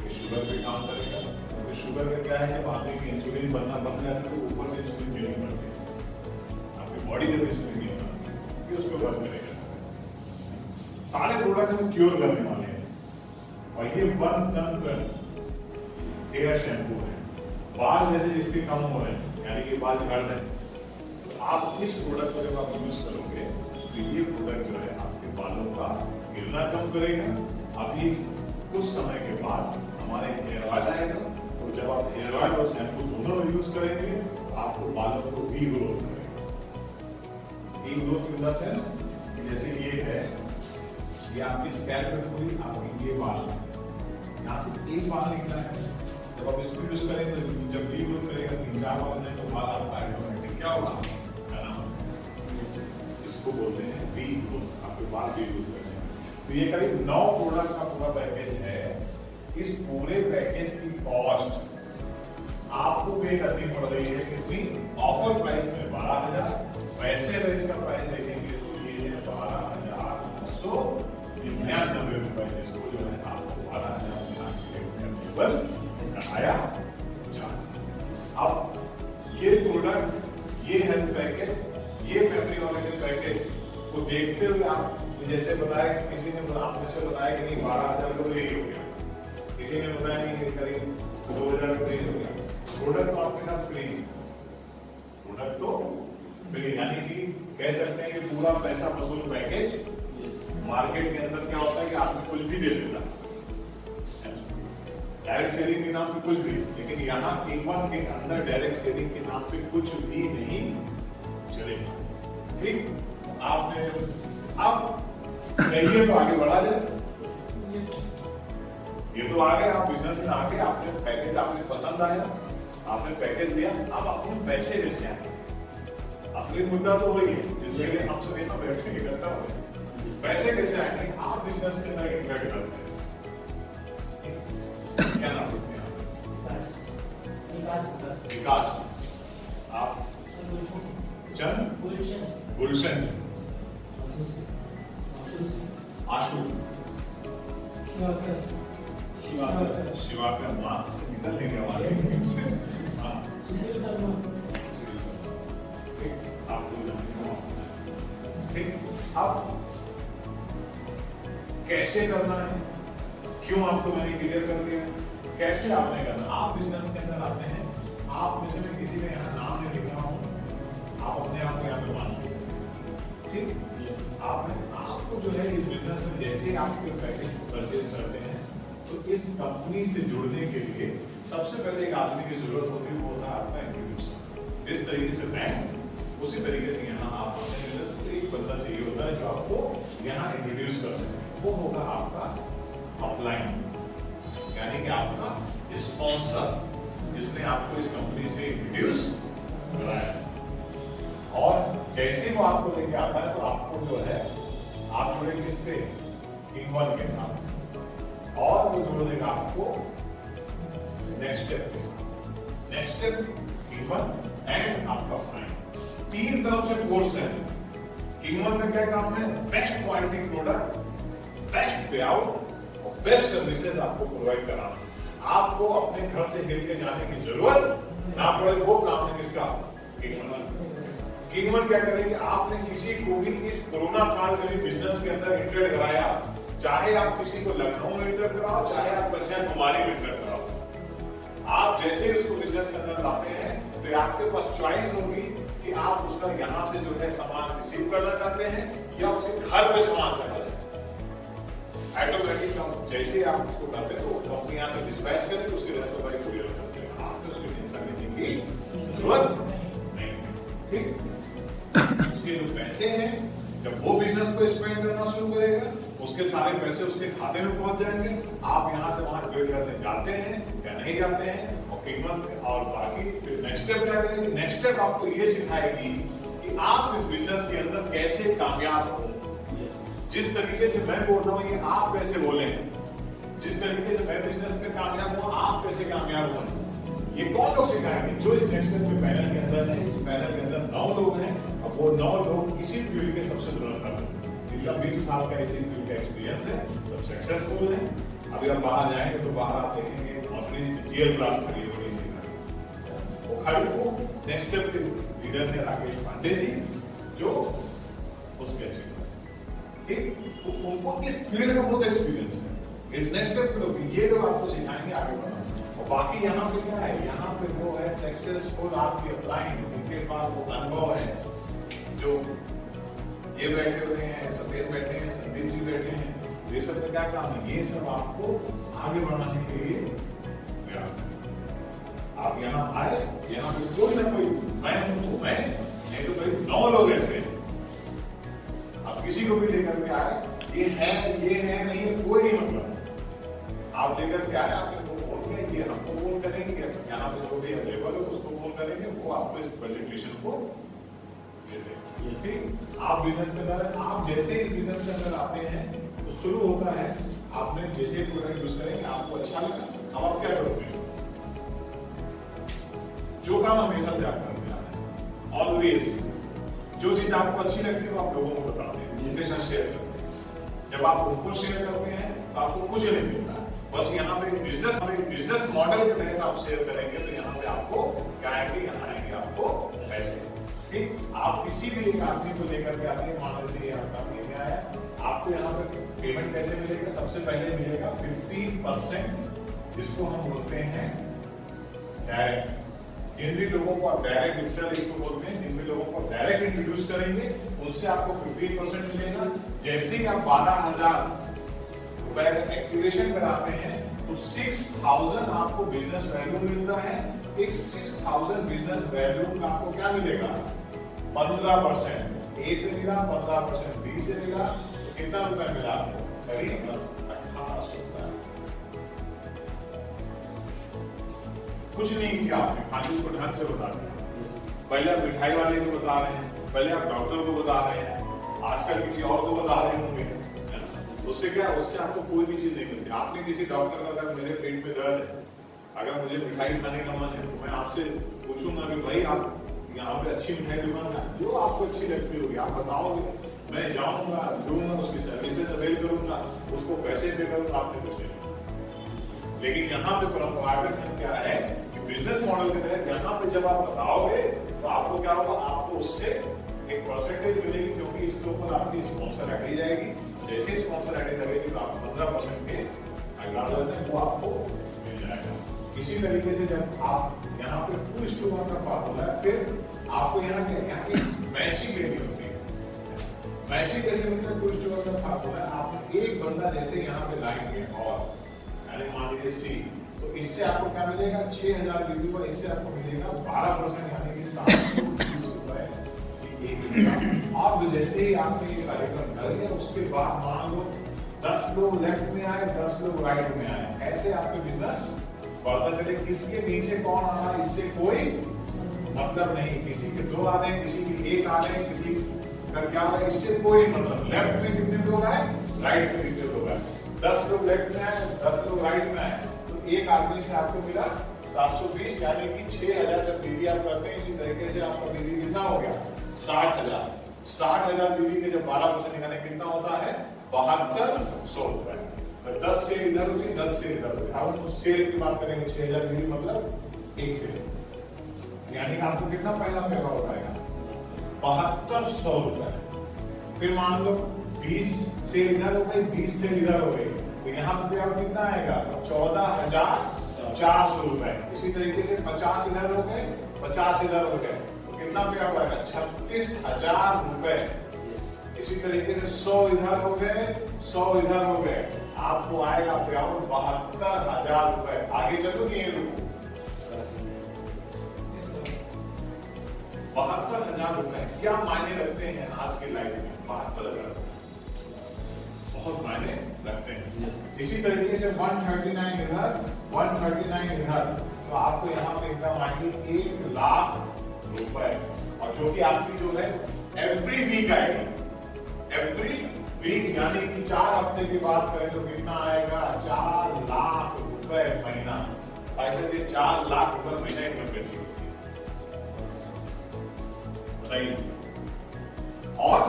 Speaker 2: ये शुगर पे काम करेगा। शुगर का क्या है, जब आदमी की इंसुलिन बनना बंद जाती है तो ऊपर से इंसुलिन देनी पड़ती है। आपकी बॉडी जब इंसुलिन नहीं बनाती है, उस पर वर्क करेगा। सारे प्रोडक्ट हम क्योर करने वाले हैं, और ये 1 टन हेयर शैम्पू है। बाल जैसे जिसके कम हो रहे हैं, यानी कि बाल झड़ रहे हैं, तो आप इस प्रोडक्ट को जब आप यूज करोगे तो ये प्रोडक्ट जो है आपके बालों का गिरना कम करेगा। अभी कुछ समय के बाद हमारे हेयर ऑयल आएगा, तो जब आप हेयर ऑयल और शैम्पू दोनों में यूज करेंगे तो आपको बालों को रीग्रोथ करेगा। रीग्रोथ इन द सेंस, जैसे ये है, ये आपकी स्कैल्प पे पूरी आपकी ये बाल, यहाँ से एक बाल निकला है, जब आप इसको यूज करेंगे तो जब रीग्रोथ करेगा 3-4 बाल में तो बाल आपका ऑटोमेटिक क्या होगा, इसको बोलते हैं रीग्रोथ। आपके बाल रीग्रोथ करते हैं। तो ये करीब 9 प्रोडक्ट का पूरा पैकेज है। इस पूरे पैकेज की कॉस्ट आपको पे करनी पड़ रही है कितनी, ऑफर प्राइस में 12,000। वैसे अगर इसका प्राइस देखेंगे तो ये है 12,999 रुपए। इसको जो है आपको 12,000 कराया जाता। अब ये प्रोडक्ट, ये हेल्थ पैकेज, ये फैमिली हॉलिडे पैकेज को देखते हुए आप जैसे बताया, किसी ने आपने से बताया कि नहीं 12,000 को यही हो गया, किसी ने बताया नहीं करीब 2,000 को यही हो गया। प्रोडक्ट तो आपके साथ फ्री, प्रोडक्ट तो फ्री, यानी कि कह सकते हैं कि पूरा पैसा वसूल पैकेज। मार्केट के अंदर क्या होता है कि आपको कुछ भी दे देता है, डायरेक्ट सेलिंग के नाम पे कुछ भी, लेकिन यहाँ King-1 के अंदर डायरेक्ट सेलिंग के नाम पे कुछ भी नहीं चलेगा। ठीक, आपने अब कहिए तो आगे बढ़ा जाए। ये तो आ गए, आप बिजनेस में आके आपने पैकेज, आपने पसंद आया, आपने पैकेज लिया, अब अपने पैसे कैसे आए। असली मुद्दा तो वही है जिसके लिए हम सब यहाँ बैठ के इकट्ठा हुए। पैसे कैसे आएंगे, आप बिजनेस के अंदर इन्वेस्ट करते हैं। क्या नाम है विकास, आप चंद गुलशन, आशु, शिवाकर माँ से निकल लेंगे हमारे। ठीक, अब कैसे करना है, क्यों आपको मैंने क्लियर कर दिया, कैसे आपने करना। आप बिजनेस के अंदर आते हैं, आप में से किसी ने यहाँ नाम नहीं लिखा हो, आप अपने आप को यहाँ पे मान लीजिए। ठीक, आपको जो है इस बिजनेस में जैसे ही आप कोई पैकेज परचेज करते हैं तो इस कंपनी से जुड़ने के लिए सबसे पहले एक आदमी की जरूरत होती है, वो होता है आपका इंट्रोड्यूसर। जिस तरीके से बैंक, उसी तरीके से यहाँ आप अपने बिजनेस में एक बंदा चाहिए होता है जो आपको यहाँ इंट्रोड्यूस कर सके। वो होगा आपका अपलाइन, यानी कि आपका स्पॉन्सर, जिसने आपको इस कंपनी से इंट्रोड्यूस कराया। और जैसे वो आपको लेके आता है तो आपको जो है, आप जुड़े किससे, King-1 के साथ, और वो जोड़ देगा आपको नेक्स्ट स्टेप के साथ। नेक्स्ट स्टेप King-1 एंड आपका प्राइम, 3 तरफ से फोर्स है। King-1 का क्या काम है, बेस्ट क्वालिटी प्रोडक्ट, बेस्ट पे आउट और बेस्ट सर्विसेज आपको प्रोवाइड कराना। आपको अपने घर से हिल के जाने की जरूरत ना पड़े। वो काम है किसका, King-1 क्या करेगी, आपने किसी को भी इस कोरोना काल में बिजनेस के अंदर इंट्रेड कराया, चाहे आप किसी को लखनऊ में इंटर कराओ, चाहे आप कन्याकुमारी में इंटर कराओ, आप जैसे ही उसको बिजनेस के अंदर लाते हैं तो आपके पास चॉइस होगी कि आप उसका यहाँ से जो है सामान रिसीव करना चाहते हैं या उसके घर पे सामान चला जाए। ऑटोमेटिक जैसे आप उसको करते हैं तो कंपनी यहाँ से डिस्पैच करें तो उसके घर पे भाई कुरियर करते हैं, आपको उसकी टेंशन लेने की जरूरत नहीं। ठीक, उसके जो पैसे हैं जब वो बिजनेस को स्पेंड करना शुरू करेगा, उसके सारे पैसे उसके खाते में पहुंच जाएंगे। आप यहाँ से वहां ट्रेड करने जाते हैं या नहीं जाते हैं, और कीमत और बाकी फिर नेक्स्ट स्टेप क्या करेंगे। नेक्स्ट स्टेप आपको ये सिखाएगी कि आप इस बिजनेस के अंदर कैसे कामयाब हो। जिस तरीके से मैं बोल रहा हूँ ये आप कैसे बोले, जिस तरीके से मैं बिजनेस में कामयाब हूँ आप कैसे कामयाब हुए, ये कौन लोग सिखाएंगे। जो इस नेक्स्ट स्टेप के पैनल के अंदर है, इस पैनल के अंदर 9 लोग हैं और वो 9 लोग इसी फील्ड के सबसे दुर्लभ हैं। जिनका 20 साल का इसी फील्ड का एक्सपीरियंस है, सब सक्सेसफुल है। अभी आप बाहर जाएंगे तो बाहर आप देखेंगे मर्सिडीज जीएल क्लास खड़ी है, बड़ी सी गाड़ी, वो खड़ी को नेक्स्ट स्टेप के लीडर है राकेश पांडे जी, जो उसके अच्छे ठीक उनको इस फील्ड का बहुत एक्सपीरियंस है। इस नेक्स्ट स्टेप लोग ये लोग आपको सिखाएंगे आगे बढ़ना। और बाकी यहाँ पे क्या है, यहाँ पे वो है सक्सेसफुल आपकी अपलाइन, जिनके पास वो अनुभव है, जो ये बैठे हुए हैं, सफेद बैठे हैं, संदीप जी बैठे हैं, ये सब में क्या काम है, ये सब आपको आगे बढ़ाने के लिए प्रयास करें। आप यहाँ आए, यहाँ पे कोई ना कोई, मैं हूं तो मैं, नहीं तो भाई 9 लोग ऐसे हैं। आप किसी को भी लेकर के आए, ये है नहीं है, कोई नहीं मतलब। आप लेकर के आए, आपने फोन किया, ये हमको फोन करेंगे, यहाँ पे जो भी अवेलेबल है उसको फोन करेंगे, वो आपको इस प्रेजेंटेशन को दे देंगे। ठीक, आप बिजनेस के अंदर, आप जैसे ही बिजनेस के अंदर आते हैं तो शुरू होता है, आपने जैसे प्रोडक्ट यूज करेंगे आपको अच्छा लगा, अब आप क्या करोगे, जो काम हमेशा से आप करते हैं, ऑलवेज जो चीज आपको अच्छी लगती है वो आप लोगों को बताते हैं, हमेशा शेयर करते हैं। जब आप उनको शेयर करते हैं तो आपको कुछ नहीं मिलता, बस यहाँ पे बिजनेस मॉडल के तहत आप शेयर करेंगे तो यहाँ पे आपको क्या आएंगे, यहाँ आएंगे आपको पैसे। ठीक, आप किसी भी एक आदमी को लेकर के आते हैं, मान लीजिए आपका आदमी में आया, आपको यहाँ पे पेमेंट कैसे मिलेगा, सबसे पहले मिलेगा 15%, जिसको हम बोलते हैं डायरेक्ट। जिन भी लोगों को आप डायरेक्ट डिफरल इसको बोलते हैं, जिन भी लोगों को डायरेक्ट इंट्रोड्यूस करेंगे उनसे आपको 15% मिलेगा। जैसे ही आप 12,000 रुपए का एक्टिवेशन कराते हैं तो 6,000 आपको बिजनेस वैल्यू मिलता है। इस 6,000 बिजनेस वैल्यू का आपको क्या मिलेगा, 15%। ए से मिला 15%, बी से मिला, तो कितना रुपए मिला आपको, करीब 1800 रुपए। कुछ नहीं किया आपने, खाली उसको ढंग से बता दिया। पहले आप मिठाई वाले को बता रहे हैं, पहले आप डॉक्टर को बता रहे हैं, आजकल किसी और को बता रहे होंगे, उससे क्या, उससे आपको कोई भी चीज नहीं मिलती। आपने किसी डॉक्टर को अगर मेरे पेट में दर्द है, अगर मुझे मिठाई खाने का मन है, तो मैं आपसे पूछूंगा कि भाई आप यहाँ पे अच्छी मिठाई दुकान है, जो आपको अच्छी लगती होगी आप बताओगे, मैं जाऊंगा, लूंगा, उसकी सर्विसेज अवेल करूंगा, उसको पैसे पे करूंगा, आपने कुछ नहीं। लेकिन यहाँ पे परंपरागत क्या है कि बिजनेस मॉडल के तहत यहाँ पे जब आप बताओगे तो आपको क्या होगा, आपको उससे एक परसेंटेज मिलेगी, क्योंकि इसके ऊपर आपकी स्पॉन्सर आईडी जाएगी। जैसे ही स्पॉन्सर आईडी लगेगी तो आपको 15% के वो आपको मिल जाएगा। इसी तरीके से जब आप यहाँ पे 2:1 का फार्मूला है, फिर आपको यहाँ की मैचिंग लेनी होती है। मैचिंग कैसे मिलता है, 2:1 का फार्मूला है, आप एक बंदा जैसे यहाँ पे लाएंगे और यानी मान लीजिए सी, तो इससे आपको क्या मिलेगा, 6,000 बीबी को, इससे आपको मिलेगा 12%, यानी कि 720 रुपए। और जैसे ही आपने ये कार्यक्रम कर लिया, उसके बाद मान लो 10 लोग लेफ्ट में आए, 10 लोग राइट में आए, ऐसे आपके बिजनेस बढ़ता चले। किसके पीछे कौन आ रहा है इससे कोई मतलब नहीं, किसी के 2 आ रहे, किसी के 1 आ रहे, किसी का क्या आ रहा है, इससे कोई मतलब। लेफ्ट में कितने लोग आए, राइट में कितने लोग आए, 10 लोग लेफ्ट में आए, 10 लोग राइट में आए, तो एक आदमी से आपको मिला 720, यानी कि 6,000 जब बीवी आप करते हैं, इसी तरीके से आपका बीवी कितना हो गया, 60,000। 60,000 बीवी के जब 12% निकालें कितना होता है, 7200 रुपए। 10 से इधर हुई, 10 से इधर हुई। अब हम सेल की बात करेंगे, 6,000 बीवी मतलब 1 सेल, यानी कि आपको कितना पहला पैसा हो पाएगा, 7200 रुपए। फिर मान लो 20 से इधर हो गई, 20 से इधर हो गई, तो यहाँ पे आप कितना आएगा 14,400 रुपए। इसी तरीके से 50 इधर हो गए, 50 इधर हो गए, तो कितना पे आप आएगा 36,000 रुपए। इसी तरीके से 100 इधर हो गए, 100 इधर हो गए, आपको आएगा पे 72,000 रुपए। आगे चलो कि ये रुको 72,000 रुपए क्या मायने रखते हैं आज के लाइफ में? 72,000 बहुत मायने रखते हैं। इसी तरीके से 139 इधर, 139 इधर, तो आपको यहाँ पे एकदम आएगी 1,00,000 रुपए। और जो कि आपकी जो है एवरी वीक आएगी, एवरी वीक, यानी कि 4 हफ्ते की बात करें तो कितना आएगा 4,00,000 रुपए महीना। ऐसे भी 4,00,000 रुपए महीना इनकम कैसी होती है बताइए। और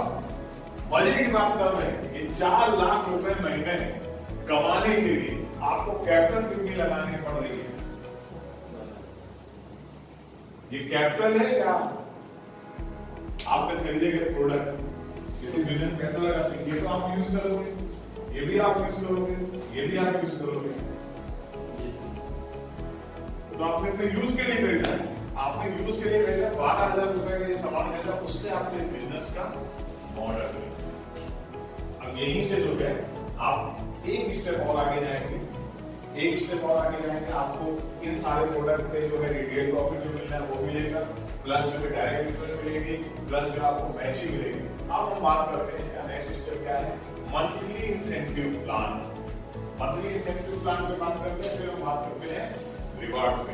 Speaker 2: मजे की बात कर रहे हैं कि 4,00,000 रुपए महीने कमाने के लिए आपको कैपिटल कितनी लगानी पड़ रही है? ये कैपिटल है या आपने खरीदे गए प्रोडक्ट? किसी बिजनेस कैपिटल लगाते हैं, ये तो आप यूज करोगे, ये भी आप यूज करोगे, ये भी आप यूज करोगे, तो आपने तो यूज के लिए खरीदा है, आपने यूज के लिए खरीदा 12,000 रुपए का ये सामान खरीदा, उससे आपके बिजनेस का मॉडल है। अब यहीं से जो है आप एक स्टेप और आगे जाएंगे, एक स्टेप और आगे जाएंगे, आपको इन सारे प्रोडक्ट पे जो है रिटेल प्रॉफिट जो मिलना है वो मिलेगा, प्लस जो है डायरेक्ट रिफंड मिलेगी, प्लस जो आपको मैचिंग मिलेगी। अब हम बात करते हैं इसका नेक्स्ट स्टेप क्या है, monthly incentive plan. Monthly incentive plan पे बात करते हैं, फिर हम बात करते हैं रिवार्ड पे।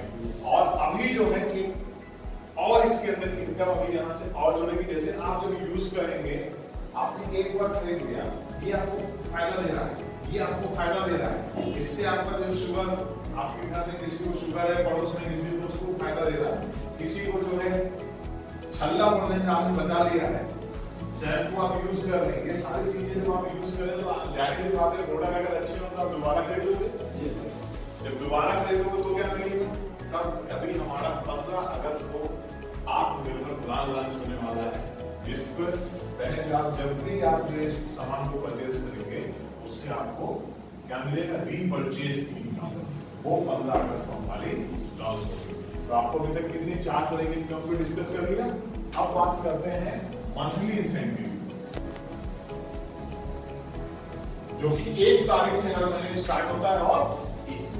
Speaker 2: और अभी जो है कि और इसके अंदर इनकम अभी यहाँ से और जुड़ेगी। जैसे आप जब यूज करेंगे, आपने एक बार खरीद लिया, ये आपको फायदा दे रहा है, ये आपको फायदा दे रहा है, इससे आपका जो शुगर, आपके घर में किसी को शुगर है, पड़ोस में किसी को, उसको फायदा दे रहा है, किसी को जो है छल्ला पड़ने से आपने बचा लिया है, शैम्पू आप यूज कर रहे हैं, ये सारी चीजें जब आप यूज करें तो जाहिर सी बात है प्रोडक्ट अगर अच्छे हो तो आप दोबारा खरीदोगे। जब दोबारा खरीदोगे तो क्या मिलेगा? तब अभी हमारा 15 अगस्त को आत्मनिर्भर प्लान लॉन्च होने वाला है, जिस पर पहले जब भी आप जो सामान को परचेज करेंगे उससे आपको क्या मिलेगा? रीपरचेज इनकम, वो 15 अगस्त को हमारी लॉन्च होगी। तो आपको अभी तक कितनी 4 तरह की इनकम को डिस्कस कर लिया। अब बात करते हैं मंथली इंसेंटिव, जो कि 1 तारीख से हर महीने स्टार्ट होता है और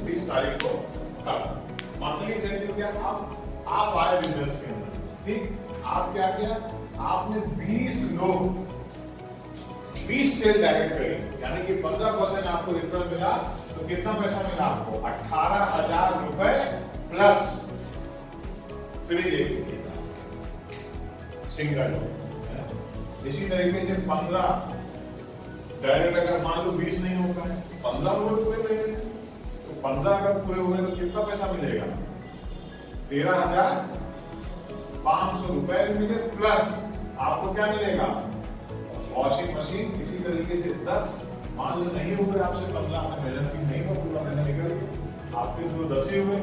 Speaker 2: 30 तारीख को खत्म। मंथली इंसेंटिव क्या? आप आए बिजनेस के अंदर, ठीक, आप क्या किया, आपने 20 लोग 20 सेल डायरेक्ट करी, यानी कि 15% आपको रिफंड मिला, तो कितना पैसा मिला आपको? 18,000 रुपए प्लस फ्री सिंगल। इसी तरीके से 15 डायरेक्ट, अगर मान लो 20 नहीं होगा, 15 लोग पूरे महीने, तो 15 अगर पूरे हुए तो कितना पैसा मिलेगा? 13,500 रुपए मिले, प्लस आपको क्या मिलेगा? Washing machine. इसी तरीके से 10 मान लो नहीं हुए आपसे 15, आपने मेहनत की नहीं हुआ, पूरा महीना निकल गया, आपके तो 10 ही हुए,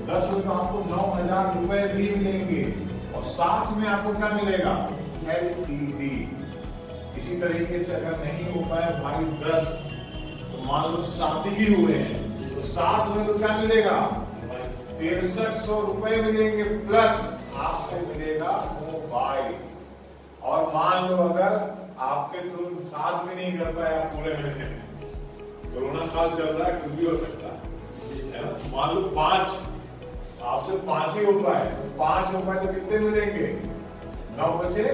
Speaker 2: 10 हुए तो आपको 9,000 रुपए भी मिलेंगे, और साथ में आपको क्या मिलेगा? LTD। इसी तरीके से अगर नहीं हो पाए भाई 10, तो मान लो 7 ही हुए हैं, तो 7 हुए तो क्या मिलेगा? 6300 रुपए मिलेंगे, प्लस आपको मिलेगा मोबाइल। और मान लो अगर आपके तुम 7 भी नहीं कर पाए आप पूरे महीने में, कोरोना काल चल रहा है, कुछ भी हो सकता है ना, मान लो 5, आपसे 5 ही हो पाए, 5 हो पाए तो कितने मिलेंगे? 9 बचे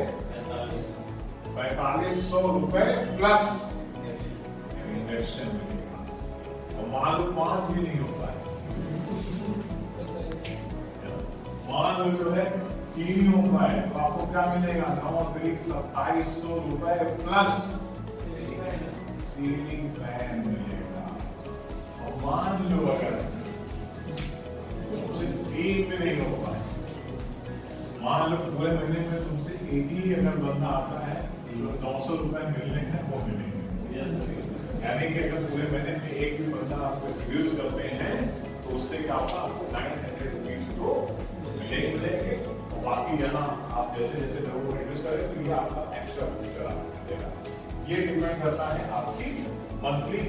Speaker 2: 4500 रुपए प्लस इंजेक्शन मिलेगा। और मान लो 5 भी नहीं हो पाए, मान लो जो है 3 हो पाए, तो आपको क्या मिलेगा? 9 अतिरिक्त 2700 रुपए प्लस सीलिंग फैन मिलेगा। और मान लो अगर तुमसे 3 भी नहीं हो पाए, मान लो पूरे महीने में तुमसे एक ही अगर बंदा आता है, 900 रुपए मिलने हैं वो मिलेंगे। यानी कि अगर पूरे महीने में एक भी बंदा आपको यूज करते हैं, तो उससे क्या होगा? आपको 900 रुपीज तो मिलेंगे। बाकी यहाँ आप जैसे जैसे लोगों को इन्वेस्ट करें, तो ये आपका एक्स्ट्रा फ्यूचर आपको देगा। ये डिपेंड करता है आपकी मंथली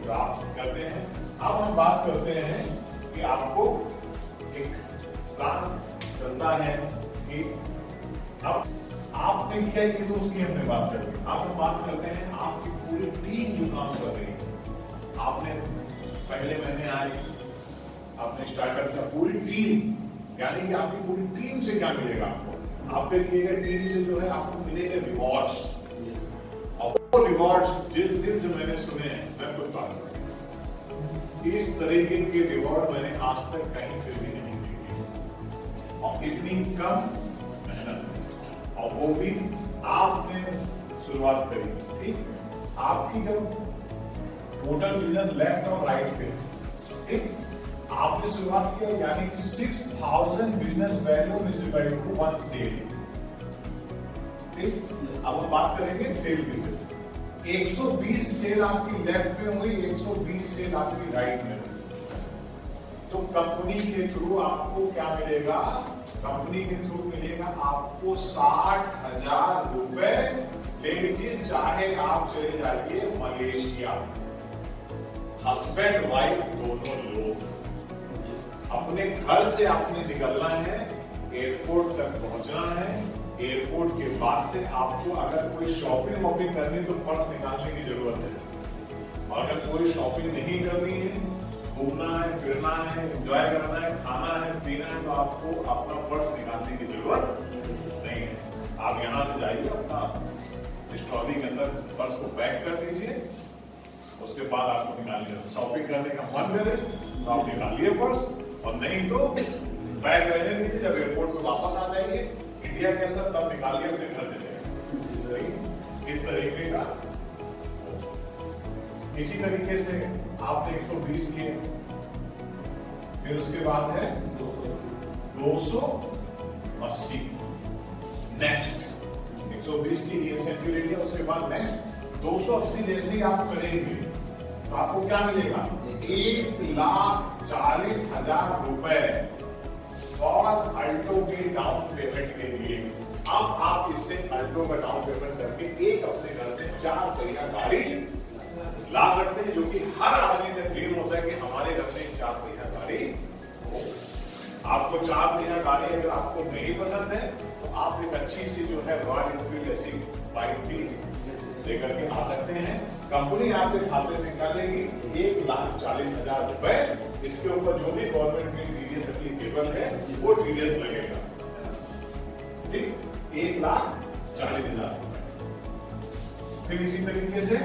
Speaker 2: प्राप्त करते हैं। अब हम बात करते हैं कि आपको एक प्लान चलता है कि अब आपने क्या की तो उसकी हमने बात कर ली। अब हम बात करते हैं आपकी पूरी टीम जो काम कर रही है। आपने पहले महीने आए आपने स्टार्टअप किया, पूरी टीम यानी कि आपकी पूरी टीम से क्या मिलेगा आपको? आप देखिएगा टीम से जो है आपको मिलेगा रिवॉर्ड्स, और वो रिवॉर्ड्स जिस दिन से मैंने सुने हैं मैं खुद बात करूं, इस तरीके के रिवॉर्ड मैंने आज तक कहीं पे भी नहीं देखे और इतनी कम मेहनत, और वो भी आपने शुरुआत करी। ठीक, आपकी जब टोटल बिजनेस लेफ्ट और राइट पे, ठीक, आपने शुरुआत किया यानी कि 6000 business value is equal to 1 sale. ठीक, अब हम बात करेंगे सेल की। सिर्फ 120 सेल आपकी लेफ्ट में हुई, 120 सेल आपकी राइट में हुई, तो कंपनी के थ्रू आपको क्या मिलेगा? कंपनी के थ्रू मिलेगा आपको 60,000 रुपए। ले लीजिए, चाहे आप चले जाइए मलेशिया, हस्बैंड वाइफ दोनों लोग, अपने घर से आपने निकलना है, एयरपोर्ट तक पहुंचना है, एयरपोर्ट के बाद से आपको अगर कोई शॉपिंग वॉपिंग करनी तो पर्स निकालने की जरूरत है, और अगर कोई शॉपिंग नहीं करनी है, घूमना है, फिरना है, एंजॉय करना है, खाना है, पीना है, तो आपको अपना पर्स निकालने की जरूरत नहीं है। आप यहाँ से जाइए, अपना ट्रॉली के अंदर पर्स को पैक कर दीजिए, उसके बाद आपको निकालिए। शॉपिंग करने का मन करे तो आप निकालिए पर्स, और नहीं तो बैग रहने दीजिए, जब एयरपोर्ट पे वापस आ जाइए इंडिया के अंदर तब निकालिए, अपने घर चले। इस तरीके का, इसी तरीके से आपने 120 किए, फिर उसके बाद है 280। नेक्स्ट 120 की इंसेंटिव ले लिया, उसके बाद नेक्स्ट 280 जैसे ही आप करेंगे तो आपको क्या मिलेगा? 1,40,000 रुपए और अल्टो के डाउन पेमेंट के लिए। अब आप इससे अल्टो का डाउन पेमेंट करके एक अपने घर में 4 पहिया गाड़ी ला सकते हैं, जो कि हर आदमी का ड्रीम होता है कि हमारे घर में 4 पहिया गाड़ी हो। आपको 4 पहिया गाड़ी अगर आपको नहीं पसंद है तो आप एक अच्छी सी जो है रॉयल एनफील्ड ऐसी बाइक भी लेकर के आ सकते हैं। कंपनी आपके खाते में डालेगी 1,40,000 रुपए। इसके ऊपर जो भी गवर्नमेंट में टीडीएस एप्लीकेबल है वो टीडीएस लगेगा। ठीक, 1,40,000 रुपए। फिर इसी तरीके से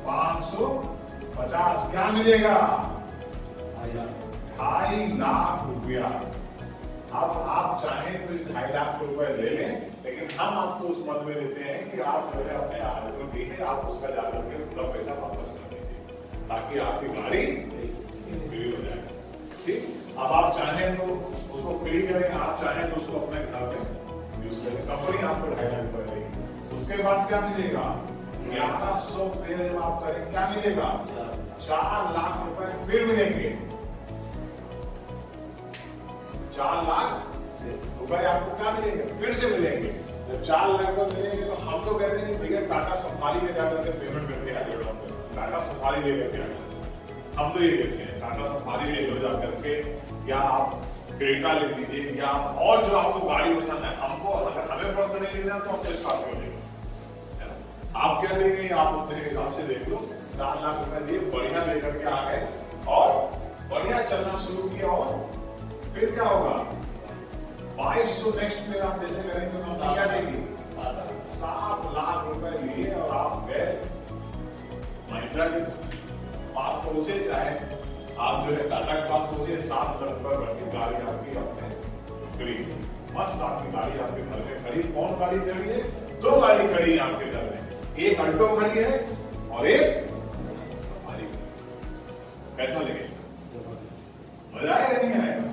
Speaker 2: 550 क्या मिलेगा? 2.5 लाख रुपया। अब आप चाहें तो इस 2.5 लाख रुपए ले लें, लेकिन हम आपको उस मत में देते हैं कि आप जो है अपने आदमी दी है, आप उसका जाकर के पूरा पैसा वापस कर दीजिए, ताकि आपकी गाड़ी फ्री हो जाए। ठीक, अब आप चाहें तो उसको फ्री करें, आप चाहें तो उसको अपने घर में यूज करें। कंपनी आपको 2.5 लाख रुपए देगी। उसके बाद क्या मिलेगा? 1100 पे जब आप करें क्या मिलेगा? 4 लाख रुपए फिर मिलेंगे। 4 लाख रुपए आपको क्या मिलेंगे? फिर से मिलेंगे। जब 4 लाख रुपए मिलेंगे तो हम तो कहते हैं कि भैया टाटा सफारी में जाकर के पेमेंट करके आ जाओ, टाटा सफारी ले करके आ जाओ। हम तो ये कहते हैं टाटा सफारी ले लो जाकर के, या आप क्रेटा ले लीजिए, या और जो आपको गाड़ी पसंद है। हमको अगर हमें पर्सनली लेना तो हम स्कॉर्पियो लेंगे। आप क्या लेंगे आप अपने हिसाब से देख लो। 4 लाख रुपए दिए, बढ़िया लेकर के आ गए और बढ़िया चलना शुरू किया, और फिर क्या होगा? 2200 नेक्स्ट में आप जैसे करेंगे तो कंपनी क्या देगी? 7 लाख रुपए लिए और आप गए महिंद्रा के पास पहुंचे, चाहे आप जो है टाटा के पास पहुंचे, 7 लाख रुपए भर के गाड़ी आपकी अपने खड़ी, मस्त आपकी गाड़ी आपके घर में खड़ी। कौन गाड़ी खड़ी है? 2 गाड़ी खड़ी है आपके घर में, एक अल्टो खड़ी है और एक सफारी। कैसा लगेगा? मजा आएगा नहीं आएगा?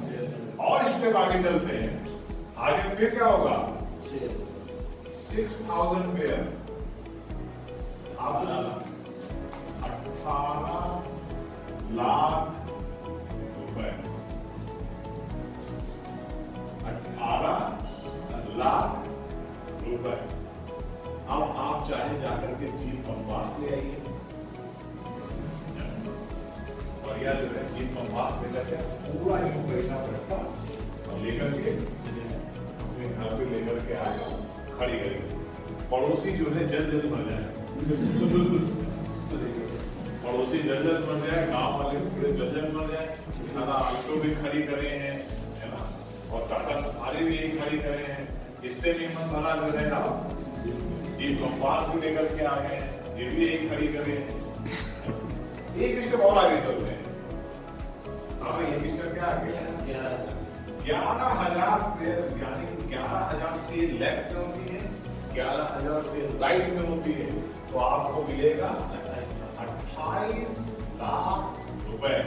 Speaker 2: और स्टेप आगे चलते हैं। आगे फिर क्या होगा? 6,000 पेयर, आप 18 लाख रुपए, 18 लाख रुपए। अब आप चाहे जाकर के जीप कंपास ले आइए, और यह जो है जीप कंपास लेकर के पूरा यूं पैसा रखा और लेकर के अपने घर पे लेकर के आए, खड़ी करी। पड़ोसी जो है जल्द मर जाए, पड़ोसी जल्द मर जाए, गांव वाले पूरे जल्द मर जाए। दादा ऑटो भी खड़ी करे हैं, है ना, और टाटा सफारी भी यही खड़ी करे हैं। इससे भी मन भरा जो है ना, जीप कंपास भी लेकर के आ गए हैं, ये भी यही खड़ी करे हैं। एक स्टेप और आगे चलते हैं। हाँ, एक स्टेप क्या आगे? 11,000 पेयर, यानी 11,000 से लेफ्ट में होती है, 11,000 से राइट में होती है, तो आपको मिलेगा 28 लाख रुपए।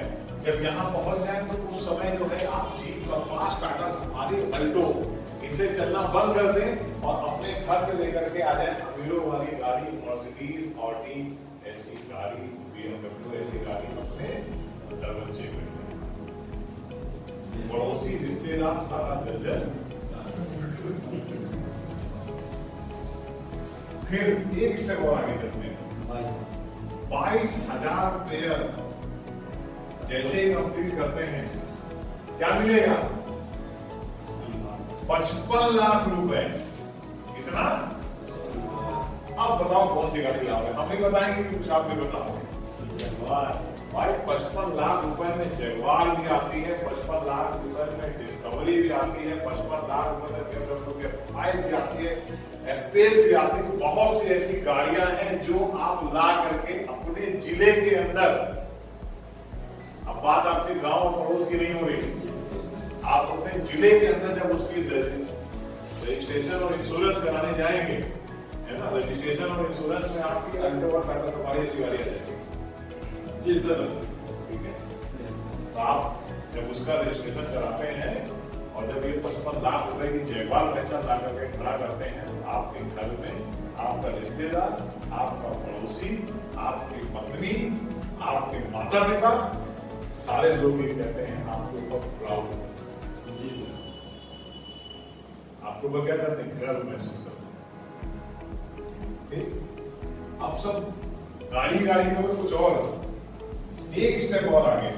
Speaker 2: जब यहाँ पहुंच जाए तो उस समय जो है आप jeep compass, Tata safari, Alto इनसे चलना बंद कर दें और अपने घर पे लेकर के आ जाए अमीरों वाली गाड़ी, मर्सिडीज, ऑडी ऐसी गाड़ी, BMW ऐसी गाड़ी अपने दरवाजे पे। पड़ोसी रिश्तेदार सारा जल। फिर एक स्टेप और आगे चलते हैं। 22,000 पेयर जैसे ही कंप्लीट करते हैं, क्या मिलेगा? 55 लाख रुपए। कितना? आप बताओ कौन सी गाड़ी लाओगे? हम ही बताएंगे कि कुछ आप भी बताओगे? भाई 55 लाख रुपए में जगुआर भी आती है, 55 लाख रुपए में डिस्कवरी भी आती है, 55 लाख रुपए में BMW के 5 भी आती है, FPS भी आती है। बहुत सी ऐसी गाड़ियां हैं जो आप ला करके अपने जिले के अंदर, अब बात आपके गांव और पड़ोस की नहीं हो रही, आप अपने जिले के अंदर जब उसकी रजिस्ट्रेशन और इंश्योरेंस कराने जाएंगे, है ना, रजिस्ट्रेशन और इंश्योरेंस में आपकी अल्टो और टाटा सफारी ऐसी गाड़ी आ जाएगी। जी सर, ठीक है। तो आप जब उसका रजिस्ट्रेशन कराते हैं और जब ये 55 लाख रुपए की जयवाल पैसा ला करके खड़ा करते हैं, तो आपके घर में आपका रिश्तेदार, आपका पड़ोसी, आपकी पत्नी, आपके माता पिता, सारे लोग ये कहते हैं आपके ऊपर प्राउड, आपके ऊपर क्या करते हैं? गर्व महसूस करते हैं। अब सब गाड़ी में कुछ और, एक स्टेप और आगे।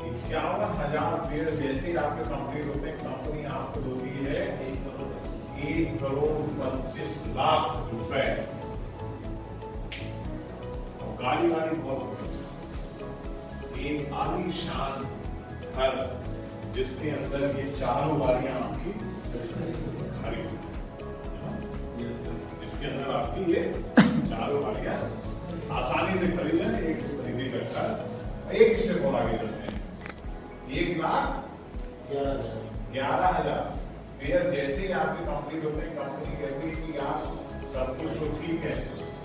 Speaker 2: 51,000 पेड़ जैसे ही आपके कंप्लीट होते हैं, कंपनी आपको देती है 1,25,00,000 रुपए। गाड़ी बहुत एक आलीशान घर जिसके अंदर ये चारों गाड़ियां आपकी खड़ी, इसके अंदर आपकी ये चारों गाड़ियां आसानी से खरीद लें। एक खरीदी करता, एक स्टेप और आगे चलते हैं। 1,11,000 पेयर जैसे ही आपके कंप्लीट होते हैं, कंपनी कहती है कि आप सब कुछ तो ठीक है,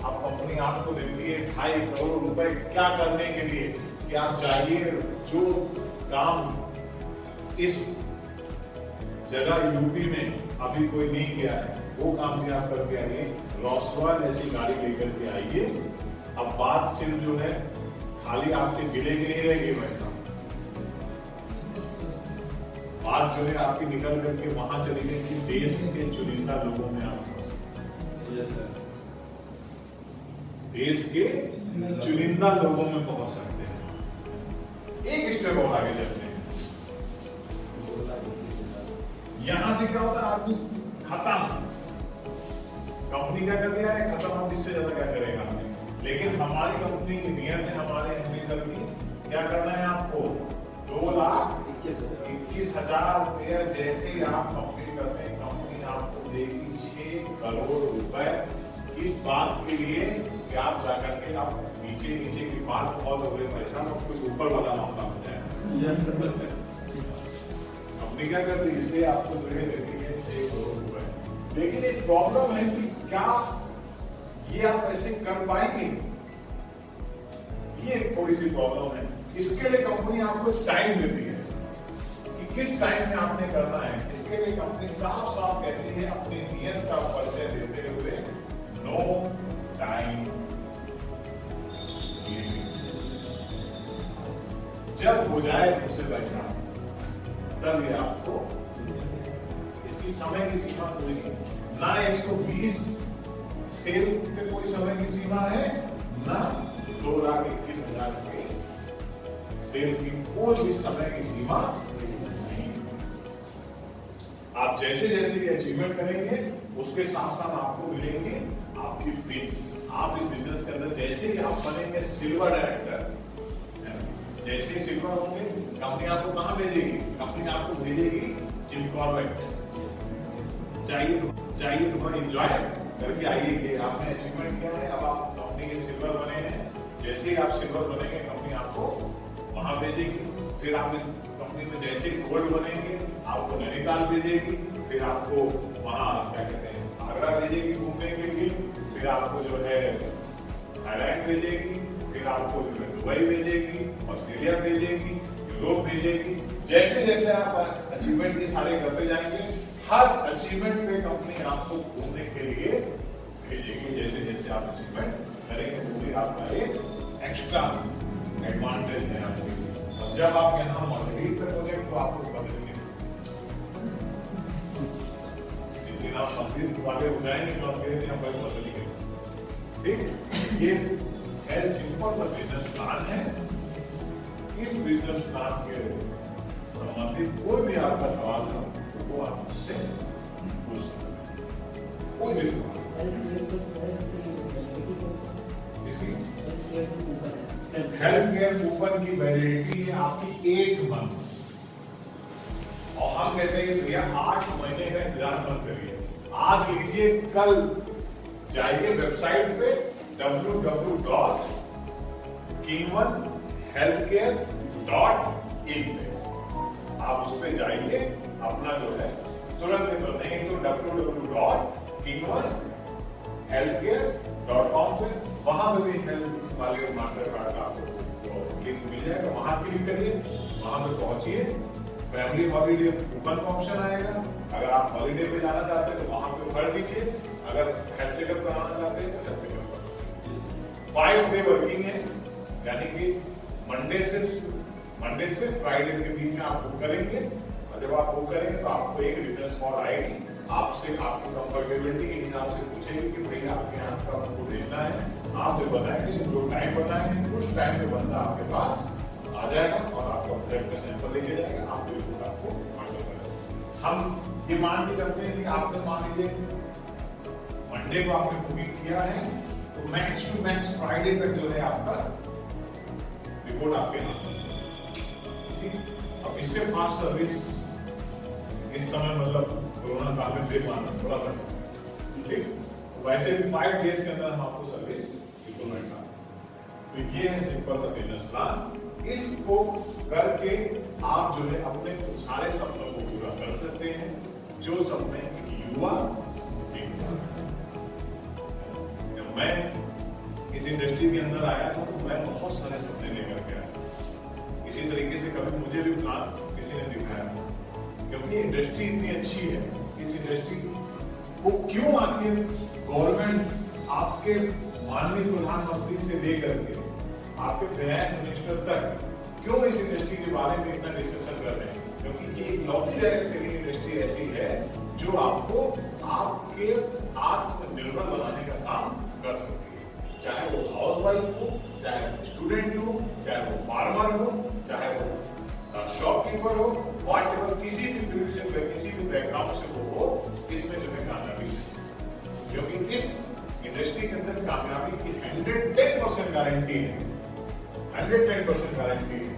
Speaker 2: अब कंपनी आपको देती है 2.5 करोड़ रुपए। क्या करने के लिए? कि आप चाहिए जो काम इस जगह यूपी में अभी कोई नहीं किया है, वो काम भी आप करके आइए। रोल्स रॉयस ऐसी गाड़ी लेकर के आइए। अब बात सिर्फ जो है खाली आपके जिले की नहीं रहेगी भाई साहब, बात जो है आपकी निकल करके वहां चली गई कि देश के चुनिंदा लोगों में आप देश के चुनिंदा लोगों में पहुंच सकते हैं। एक स्टेप और आगे चलते हैं। यहां से क्या होता है? आदमी खत्म, कंपनी क्या कर दिया है? खत्म। हम इससे ज्यादा क्या करेगा हमने? लेकिन हमारी कंपनी की नियत है, हमारे एम्बेसडर की क्या करना है आपको? 2,21,000 पेयर जैसे ही आप कंप्लीट करते हैं, कंपनी आपको देगी 6 करोड़ रुपए। इस बात के लिए कि आप जाकर के आप नीचे की बात बहुत हो गई पैसा और कुछ ऊपर वाला मामला हो जाए। कंपनी क्या करती है? इसलिए आपको देती है 6 करोड़ रुपए। लेकिन एक प्रॉब्लम है कि क्या ये आप ऐसे कर पाएंगे? ये थोड़ी सी प्रॉब्लम है। इसके लिए कंपनी आपको टाइम देती है कि किस टाइम में आपने करना है। इसके लिए कंपनी साफ साफ कहती है अपनी नियत का परिचय देते हुए, नो टाइम जब हो जाए मुझसे पैसा, तब ये आपको इसकी कि समय की सीमा कोई नहीं, ना 120 सेल पे कोई समय की सीमा है, ना 2,21,000 की सेल की कोई भी समय की सीमा नहीं। आप जैसे जैसे ये अचीवमेंट करेंगे उसके साथ साथ आपको मिलेंगे आपकी विंस। आप इस बिजनेस के अंदर जैसे ही आप बनेंगे सिल्वर डायरेक्टर, जैसे ही सिल्वर होंगे कंपनी आपको कहां भेजेगी? कंपनी आपको भेजेगी जिम कॉर्बेट। चाहिए थोड़ा एंजॉय करके आइए। ये आपने अचीवमेंट किया है, अब आप कंपनी के सिल्वर बने हैं। जैसे ही आप सिल्वर बनेंगे कंपनी आपको वहां भेजेगी। फिर आप इस कंपनी में जैसे ही गोल्ड बनेंगे आपको नैनीताल भेजेगी। फिर आपको वहां क्या कहते हैं आगरा भेजेगी घूमने के लिए। फिर आपको जो है थाईलैंड भेजेगी। फिर आपको जो है दुबई भेजेगी, ऑस्ट्रेलिया भेजेगी, यूरोप भेजेगी। जैसे जैसे आप अचीवमेंट ये सारे करते जाएंगे हर अचीवमेंट पे कंपनी आपको घूमने के लिए भेजेगी। जैसे जैसे आप अचीवमेंट करेंगे वो भी आपका एक एक्स्ट्रा एडवांटेज है आपको। और जब आप यहाँ मर्सिडीज तक पहुंचे तो आपको बदल नहीं सकते। आप मर्सिडीज वाले हो जाएंगे तो आप यहाँ पर बदल ही ठीक। ये है सिंपल सा बिजनेस प्लान है। इस बिजनेस प्लान के संबंधित कोई भी आपका सवाल हो तो वो आप मुझसे पूछ सकते हैं। कोई भी सवाल। इसकी हेल्थ केयर कूपन की वैलिडिटी है आपकी 8 मंथ। और हम कहते हैं कि भैया 8 महीने का इंतजार मत करिए, आज लीजिए कल जाइए वेबसाइट पे www.kinvanhealthcare.in पे आप उस पे जाइए। अपना जो है तुरंत तो नहीं तो www.kinvanhealthcare.com पे वहां पे भी हेल्थ वाले मास्टर कार्ड का आपको लिंक मिल जाएगा। वहां क्लिक करिए, वहां पे पहुंचिए। फैमिली हॉलीडे कूपन का ऑप्शन आएगा। अगर आप हॉलीडे पे जाना चाहते हैं तो वहां पे भर दीजिए। अगर हेल्थ चेकअप कराना चाहते हैं तो हेल्थ चेकअप 5 डे वर्किंग है, यानी कि मंडे से फ्राइडे के बीच में आप बुक करेंगे। और जब आप बुक करेंगे तो आपको एक रिफरेंस कॉल आएगी। आपसे आपकी कंफर्टेबिलिटी के हिसाब से पूछेगी कि भैया आपके यहाँ का आपको भेजना है। आप जो बताएंगे जो टाइम बताएंगे उस टाइम पे बंदा आपके पास आ जाएगा और आपको ब्लड का सैंपल लेके जाएगा। आपको रिपोर्ट आपको व्हाट्सएप करेगा। हम ये मान के चलते हैं कि आपने मान लीजिए मंडे को आपने बुकिंग किया है तो मैक्स टू मैक्स फ्राइडे तक जो है आपका रिपोर्ट आपके यहाँ। अब इससे फास्ट सर्विस इस समय मतलब कोरोना काल में दे पाना थोड़ा सा ठीक। वैसे भी 5 डेज के अंदर हम आपको सर्विस इम्प्लीमेंट करें। तो ये है सिंपल सा बिजनेस प्लान। इसको करके आप जो है अपने सारे सपनों को पूरा कर सकते हैं जो सपने युवा देखता है। जब मैं इस इंडस्ट्री के अंदर आया था तो मैं बहुत सारे सपने लेकर के आया। इसी तरीके से कभी मुझे भी प्लान किसी ने दिखाया था, क्योंकि इंडस्ट्री इतनी अच्छी है। इस इंडस्ट्री को क्यों आखिर गवर्नमेंट आपके माननीय प्रधानमंत्री से लेकर के आपके फाइनेंस मिनिस्टर तक क्यों इस इंडस्ट्री के बारे में इतना डिस्कशन कर रहे हैं? क्योंकि ये इकलौती डायरेक्ट सेलिंग इंडस्ट्री ऐसी है जो आपको आपके आत्मनिर्भर बनाने का काम कर सकती है। चाहे वो हाउसवाइफ हो, चाहे वो स्टूडेंट हो, चाहे वो फार्मर हो, चाहे वो शॉपकीपर हो, व्हाटएवर किसी भी फील्ड से किसी भी बैकग्राउंड से वो हो, इसमें जो है कामयाबी है। क्योंकि इस इंडस्ट्री के अंदर कामयाबी की 110% गारंटी है। 110% गारंटी है।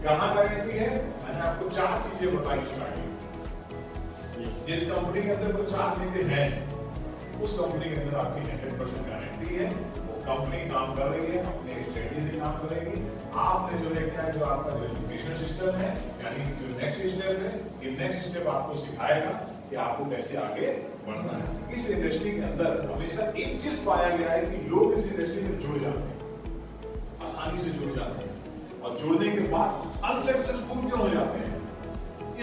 Speaker 2: कहां गारंटी है? मैंने आपको 4 चीजें बताई स्टार्टिंग। जिस कंपनी के अंदर वो 4 चीजें हैं उस कंपनी के अंदर आपकी 100% गारंटी है। वो कंपनी काम कर रही है, अपने स्ट्रेटेजी काम करेगी। आपने जो है क्या जो आपका जो एजुकेशन सिस्टम है, यानी जो नेक्स्ट स्टेप है, ये नेक्स्ट स्टेप आपको सिखाएगा कि आपको कैसे आगे बढ़ना है। इस इंडस्ट्री के अंदर हमेशा एक चीज पाया गया है कि लोग इस इंडस्ट्री में जुड़ जाते हैं, आसानी से जुड़ जाते हैं, और जुड़ने के बाद अनसक्सेसफुल क्यों हो जाते हैं?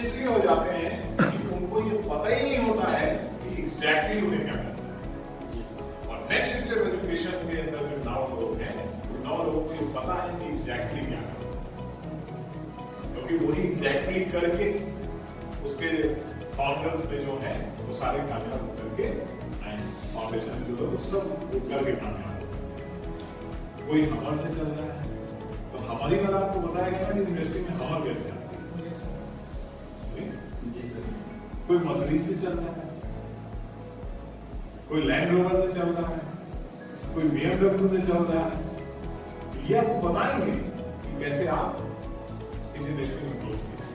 Speaker 2: इसलिए हो जाते हैं कि उनको ये पता ही नहीं होता है कि एग्जैक्टली उन्हें क्या करना है। और नेक्स्ट स्टेप एजुकेशन के अंदर जो 9 लोग हैं, 9 लोगों को ये पता है कि एग्जैक्टली क्या करना है, क्योंकि वही एग्जैक्टली करके उसके फाउंडर्स में जो है वो सारे कामयाब होकर के आए, फाउंडेशन में जो लोग सब करके कामयाब हो। कोई हमर से चल रहा है तो हमारी वाला आपको बताएगा कि इंडस्ट्री में हमर कैसे आता है, कोई मर्सिडीज से चल रहा है, कोई लैंड रोवर से चल रहा है, कोई BMW से चल रहा है, ये आपको बताएंगे कि कैसे आप इस इंडस्ट्री में ग्रोथ करें।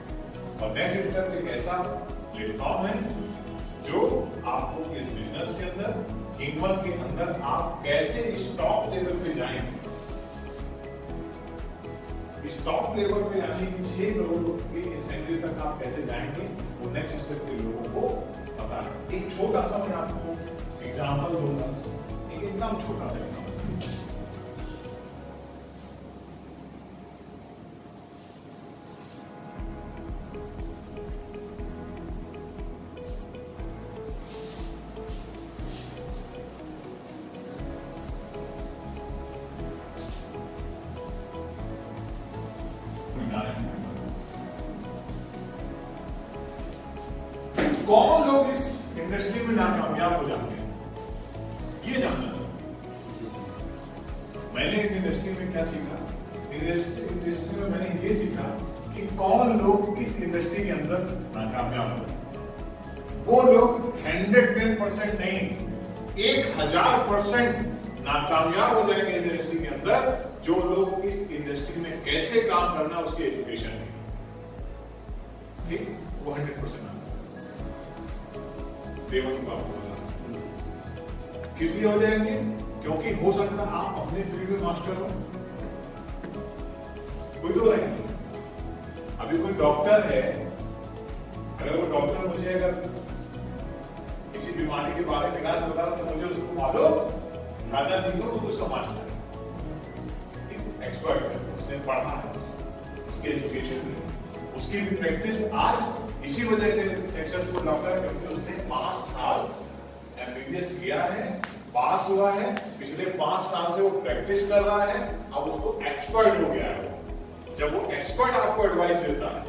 Speaker 2: और नेक्स्ट इंटर एक ऐसा प्लेटफॉर्म है जो आपको इस बिजनेस के अंदर, किंगवन के अंदर आप कैसे इस टॉप लेवल पे जाएंगे, इस टॉप लेवल पे यानी कि 6 करोड़ के इंसेंटिव तक आप कैसे जाएंगे, वो नेक्स्ट स्टेप के लोगों को पता है। एक छोटा सा मैं आपको एग्जांपल दूंगा, एक एकदम छोटा सा एग्जांपल। कौन लोग इस इंडस्ट्री में नाकामयाब हो जाते हैं, ये जानना है। मैंने इस इंडस्ट्री में क्या सीखा, इंडस्ट्री में मैंने ये सीखा कि कौन लोग इस इंडस्ट्री के अंदर नाकामयाब होते हैं। वो लोग 110% नहीं, 1000% नाकामयाब हो जाएंगे इस इंडस्ट्री के अंदर, जो लोग इस इंडस्ट्री में कैसे काम करना उसकी एजुकेशन है, ठीक, वो 100% किस लिए हो जाएंगे, क्योंकि हो सकता है आप अपने फील्ड में मास्टर हो, कोई तो रहेंगे। अभी कोई डॉक्टर है, अगर वो डॉक्टर मुझे अगर किसी बीमारी के बारे में इलाज बता रहा तो मुझे उसको मालूम दादाजी को तो उसका मास्टर है, एक्सपर्ट है, उसने पढ़ा है, उसकी एजुकेशन है, उसकी भी प्रैक्टिस आज इसी वजह से सक्सेसफुल डॉक्टर है क्योंकि उसने 5 साल एमबीबीएस किया है, पास हुआ है, पिछले 5 साल से वो प्रैक्टिस कर रहा है, अब उसको एक्सपर्ट हो गया है। जब वो एक्सपर्ट आपको एडवाइस देता है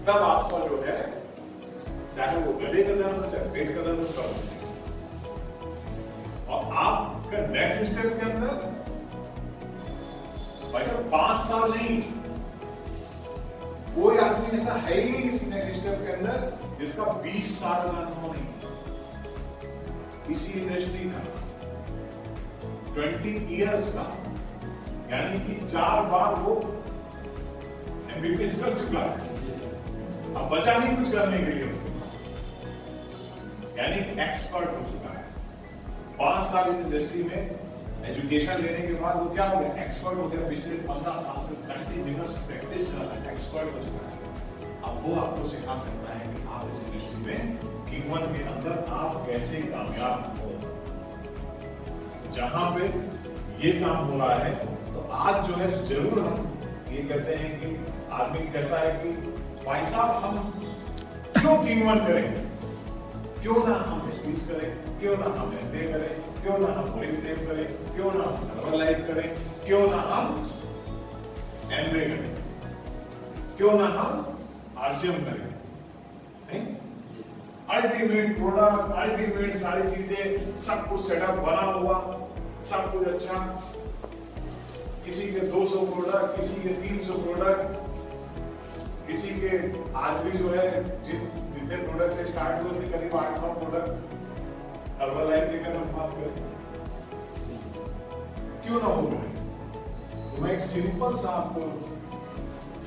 Speaker 2: तब आपका जो है, चाहे वो गले का दर्द हो चाहे पेट का दर्द हो, और आपका नेक्स्ट स्टेप के अंदर भाई साहब 5 साल नहीं, कोई आदमी ऐसा है ही नहीं इस नेक्स्ट स्टेप के अंदर जिसका 20 साल का अनुभव नहीं, इसी इंडस्ट्री का 20 इयर्स का, यानी कि 4 बार वो एमबीबीएस कर चुका है, अब बचा नहीं कुछ करने के लिए उसको, यानी कि एक्सपर्ट हो चुका है। 5 साल इस इंडस्ट्री में एजुकेशन लेने के बाद वो क्या हो गया, एक्सपर्ट हो गया, पिछले 15 साल से कंटिन्यूअस प्रैक्टिस कर रहा है, एक्सपर्ट हो चुका है। अब वो आपको सिखा सकता है कि आप इस इंडस्ट्री में किंगवन के अंदर आप कैसे कामयाब हो। जहां पे ये काम हो रहा है तो आज जो है जरूर हम ये कहते हैं कि आदमी कहता है कि भाई साहब हम क्यों किंगवन करें, क्यों ना हम स्पीच करें, क्यों ना हम एमबीए करें, क्यों ना हम पॉलिटेक्निक करें, क्यों ना हम हर्बल करें, क्यों ना हम एमबीए करें, क्यों ना हम आरसीएम करें, नहीं? अल्टीमेट प्रोडक्ट, अल्टीमेट सारी चीजें, सब कुछ सेटअप बना हुआ, सब कुछ अच्छा, किसी के 200 प्रोडक्ट, किसी के 300 प्रोडक्ट, किसी के आज भी जो है जितने प्रोडक्ट से स्टार्ट हुए थे करीब 8-9 प्रोडक्ट हर्बल लाइफ की अगर हम बात करें, क्यों ना हो गए। तो मैं एक सिंपल सा आपको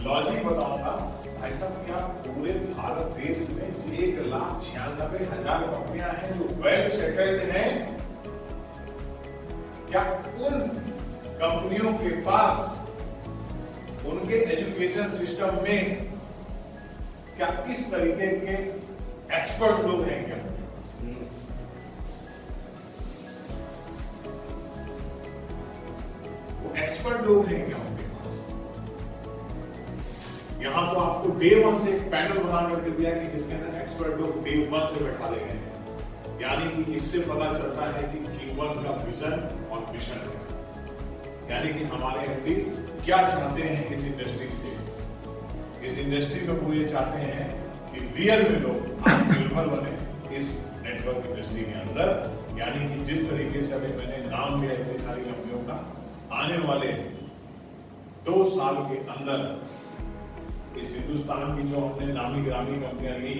Speaker 2: लॉजिक बताऊंगा, भाई साहब क्या पूरे भारत देश में 1,96,000 कंपनियां हैं जो वेल सेटल्ड हैं, क्या उन कंपनियों के पास उनके एजुकेशन सिस्टम में क्या इस तरीके के एक्सपर्ट लोग हैं क्या? वो एक्सपर्ट लोग हैं क्या उनके पास? यहां तो आपको डे 1 से एक पैनल बना करके दिया कि जिसके अंदर एक्सपर्ट लोग डे 1 से बैठा ले गए हैं, यानी कि इससे पता चलता है कि किंगवन का विजन और मिशन है, यानी कि हमारे एमडी क्या चाहते हैं इस इंडस्ट्री से। इस इंडस्ट्री में वो ये चाहते हैं कि रियल में लोग आत्मनिर्भर बने इस नेटवर्क इंडस्ट्री के अंदर। यानी कि जिस तरीके से अभी मैंने नाम लिया इतनी सारी कंपनियों का, आने वाले 2 साल के अंदर इस हिंदुस्तान की जो हमने नामी गिरामी कंपनियां ली,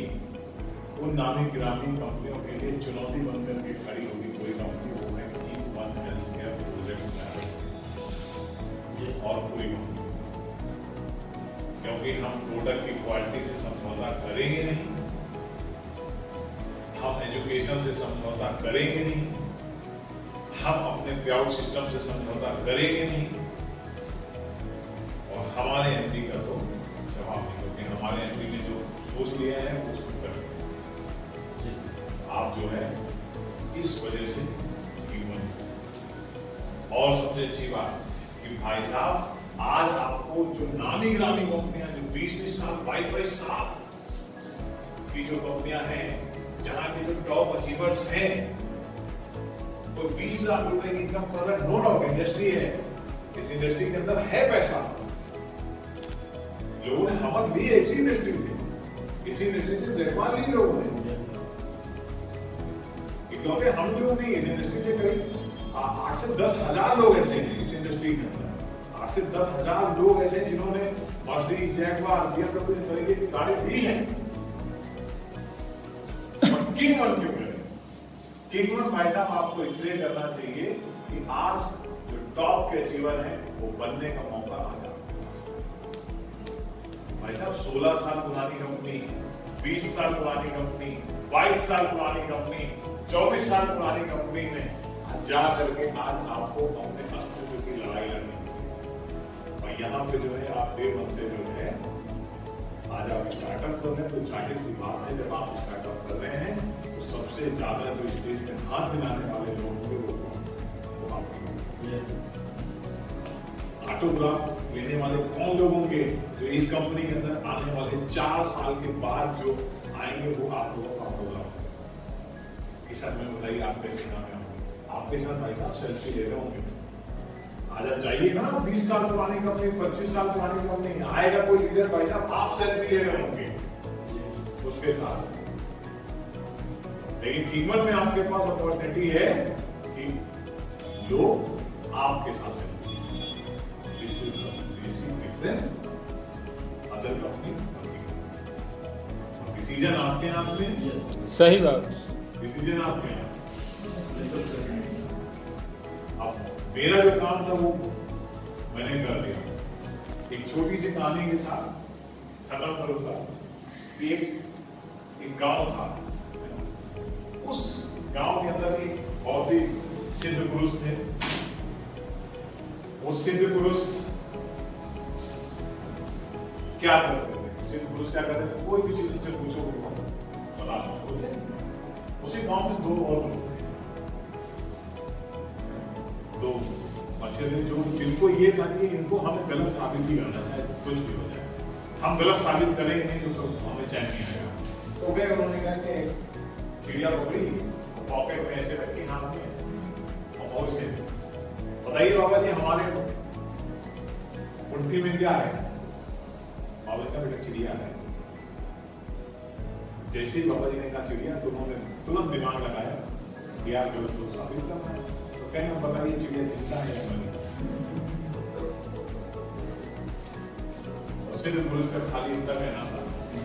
Speaker 2: उन नामी गिरामी कंपनियों के लिए चुनौती बनकर के खड़ी होगी कोई कंपनी, वो है वन हेल्थ केयर प्रोजेक्ट और पूरी कंपनी। क्योंकि हम प्रोडक्ट की क्वालिटी से समझौता करेंगे नहीं, हम एजुकेशन से समझौता करेंगे नहीं, हम अपने पेआउट सिस्टम से समझौता करेंगे नहीं, और हमारे एमडी का तो जवाब नहीं, क्योंकि हमारे एमडी ने जो सोच लिया है वो उसको कर आप जो है इस वजह से और सबसे अच्छी बात कि भाई साहब, आज आपको जो नामी ग्रामी कंपनियां जो 20-20 साल 22 साल की जो कंपनियां हैं, जहां के जो टॉप अचीवर्स हैं, वो 20 लाख रुपए की इनकम कर रहा है, नो डाउट इंडस्ट्री है, इस इंडस्ट्री के अंदर है पैसा। लोगों ने हमत ली है इसी इंडस्ट्री से देखभाल ली लोगों ने, क्योंकि हम लोग नहीं, इस इंडस्ट्री से करीब 8 से 10 हजार लोग ऐसे हैं इस इंडस्ट्री के अंदर। 8 से 10 हजार लोग ऐसे हैं जिन्होंने मर्सिडीज, जैगवार, बीएमडब्ल्यू इस तरीके की गाड़ी ली है। किंग वन क्यों करें? किंग वन भाई साहब आपको इसलिए करना चाहिए कि आज जो टॉप के अचीवर हैं वो बनने का मौका आ जाता है। भाई साहब 16 साल पुरानी कंपनी, 20 साल पुरानी कंपनी, 22 साल पुरानी कंपनी, 24 साल पुरानी कंपनी में जा करके आज आपको अपने अस्तित्व की लड़ाई लड़नी है। और यहाँ पे जो है आप डे वन से जो है आज आप स्टार्टअप कर रहे हैं, तो जाहिर सी बात है जब आप स्टार्टअप कर रहे हैं तो सबसे ज्यादा जो स्टेज में हाथ मिलाने वाले लोग होंगे वो आप ऑटोग्राफ लेने वाले कौन लोग होंगे जो इस कंपनी के अंदर आने वाले 4 साल के बाद जो आएंगे, वो आप लोगों का ऑटोग्राफ है। इस में बताइए आप कैसे नाम है, आपके साथ भाई साहब सेल्फी ले रहे होंगे। आज आप जाइए ना 20 साल पुरानी कंपनी, 25 साल पुरानी कंपनी, आएगा कोई लीडर भाई साहब, आप सेल्फी ले रहे होंगे उसके साथ। लेकिन कीमत में आपके पास अपॉर्चुनिटी है कि लोग आपके साथ selfie, this is the basic difference other company. Decision आपके हाथ में,
Speaker 1: सही बात,
Speaker 2: डिसीजन आपके हाथ। अब मेरा जो काम था वो मैंने कर लिया। एक छोटी सी कहानी के साथ खत्म करूंगा। एक गांव था, उस गांव के अंदर एक बहुत ही सिद्ध पुरुष थे। वो सिद्ध पुरुष क्या करते थे? सिद्ध पुरुष क्या करते थे? कोई भी चीज उनसे पूछो बता दो। उसी गांव में 2 और लोग थे, 2 अच्छे थे जो जिनको ये था कि इनको हमें गलत साबित ही करना चाहे, कुछ भी हो जाए, हम गलत साबित करेंगे नहीं तो हमें चैन नहीं आएगा। तो गए, उन्होंने कहा कि चिड़िया पकड़ी, पॉकेट में ऐसे रखी हाथ में और पहुंच गए। बताइए बाबा जी हमारे मुट्ठी में क्या है? बाबा का बेटा चिड़िया है। जैसे ही बाबा जी ने कहा चिड़िया, तो उन्होंने तुरंत दिमाग लगाया कि यार गलत लोग साबित करना है। तो कहना बताइए चिड़िया जिंदा है या मरी? सिद्ध पुरुष का खाली इतना कहना था,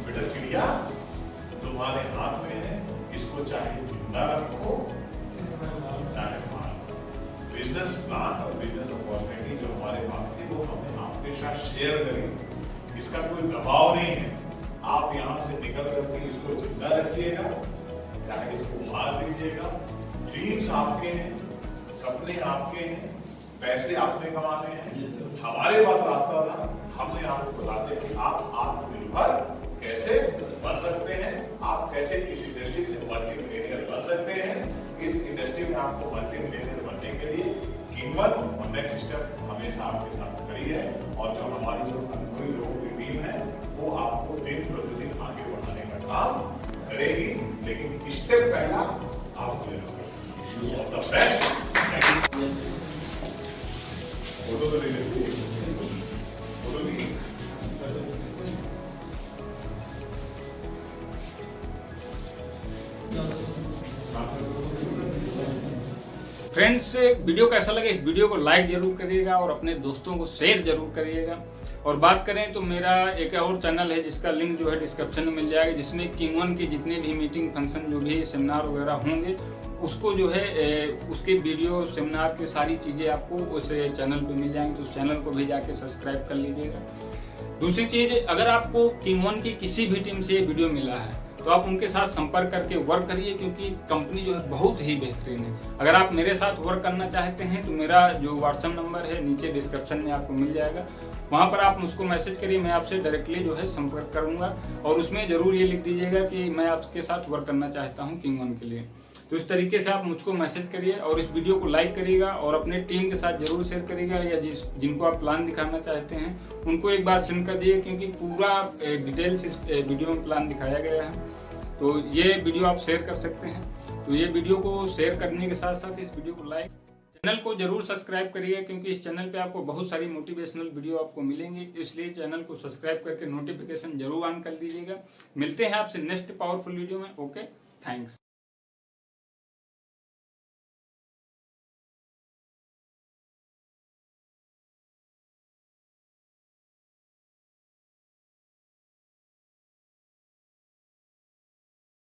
Speaker 2: बेटा चिड़िया तुम्हारे हाथ में है, इसको चाहे जिंदा रखो चाहे मारो। बिजनेस प्लान और बिजनेस अपॉर्चुनिटी जो हमारे पास थी वो हमने आपके साथ शेयर करी। इसका कोई दबाव नहीं है, आप यहाँ से निकल करके इसको जिंदा रखिएगा चाहे इसको मार दीजिएगा। ड्रीम्स आपके हैं, सपने आपके हैं, पैसे आपने कमाने हैं। हमारे पास रास्ता था, हमने आपको बताते कि आप आत्मनिर्भर कैसे बन सकते हैं, आप कैसे इस इंडस्ट्री से मल्टी मिलियनियर बन सकते हैं। इस इंडस्ट्री में आपको मल्टी मिलियनियर बनने के लिए कीमत और नेक्स्ट स्टेप हमेशा आपके साथ खड़ी है। और जो हमारी जो अनुभवी लोगों की टीम है वो आपको दिन प्रतिदिन आगे बढ़ाने का काम करेगी। लेकिन स्टेप पहला आपको लेना पड़ेगा। All the best. फोटो तो ले लेते हैं, फोटो नहीं
Speaker 1: फ्रेंड्स, वीडियो कैसा लगे इस वीडियो को लाइक जरूर करिएगा और अपने दोस्तों को शेयर जरूर करिएगा। और बात करें तो मेरा एक और चैनल है जिसका लिंक जो है डिस्क्रिप्शन में मिल जाएगा, जिसमें किंग वन के जितने भी मीटिंग फंक्शन जो भी सेमिनार वगैरह होंगे उसको जो है उसके वीडियो सेमिनार की सारी चीज़ें आपको उस चैनल पे मिल जाएंगी, तो उस चैनल को भी जाके सब्सक्राइब कर लीजिएगा। दूसरी चीज़, अगर आपको किंग वन की किसी भी टीम से ये वीडियो मिला है तो आप उनके साथ संपर्क करके वर्क करिए, क्योंकि कंपनी जो है बहुत ही बेहतरीन है। अगर आप मेरे साथ वर्क करना चाहते हैं तो मेरा जो व्हाट्सएप नंबर है नीचे डिस्क्रिप्शन में आपको मिल जाएगा, वहां पर आप मुझको मैसेज करिए, मैं आपसे डायरेक्टली जो है संपर्क करूंगा और उसमें जरूर ये लिख दीजिएगा कि मैं आपके साथ वर्क करना चाहता हूँ किंग वन के लिए। तो इस तरीके से आप मुझको मैसेज करिए और इस वीडियो को लाइक करिएगा और अपने टीम के साथ जरूर शेयर करिएगा, या जिनको आप प्लान दिखाना चाहते हैं उनको एक बार सेंड कर दिए, क्योंकि पूरा डिटेल्स इस वीडियो में प्लान दिखाया गया है। तो ये वीडियो आप शेयर कर सकते हैं। तो ये वीडियो को शेयर करने के साथ साथ इस वीडियो को लाइक, चैनल को जरूर सब्सक्राइब करिए, क्योंकि इस चैनल पे आपको बहुत सारी मोटिवेशनल वीडियो आपको मिलेंगी, इसलिए चैनल को सब्सक्राइब करके नोटिफिकेशन जरूर ऑन कर दीजिएगा। मिलते हैं आपसे नेक्स्ट पावरफुल वीडियो में। Okay, thanks.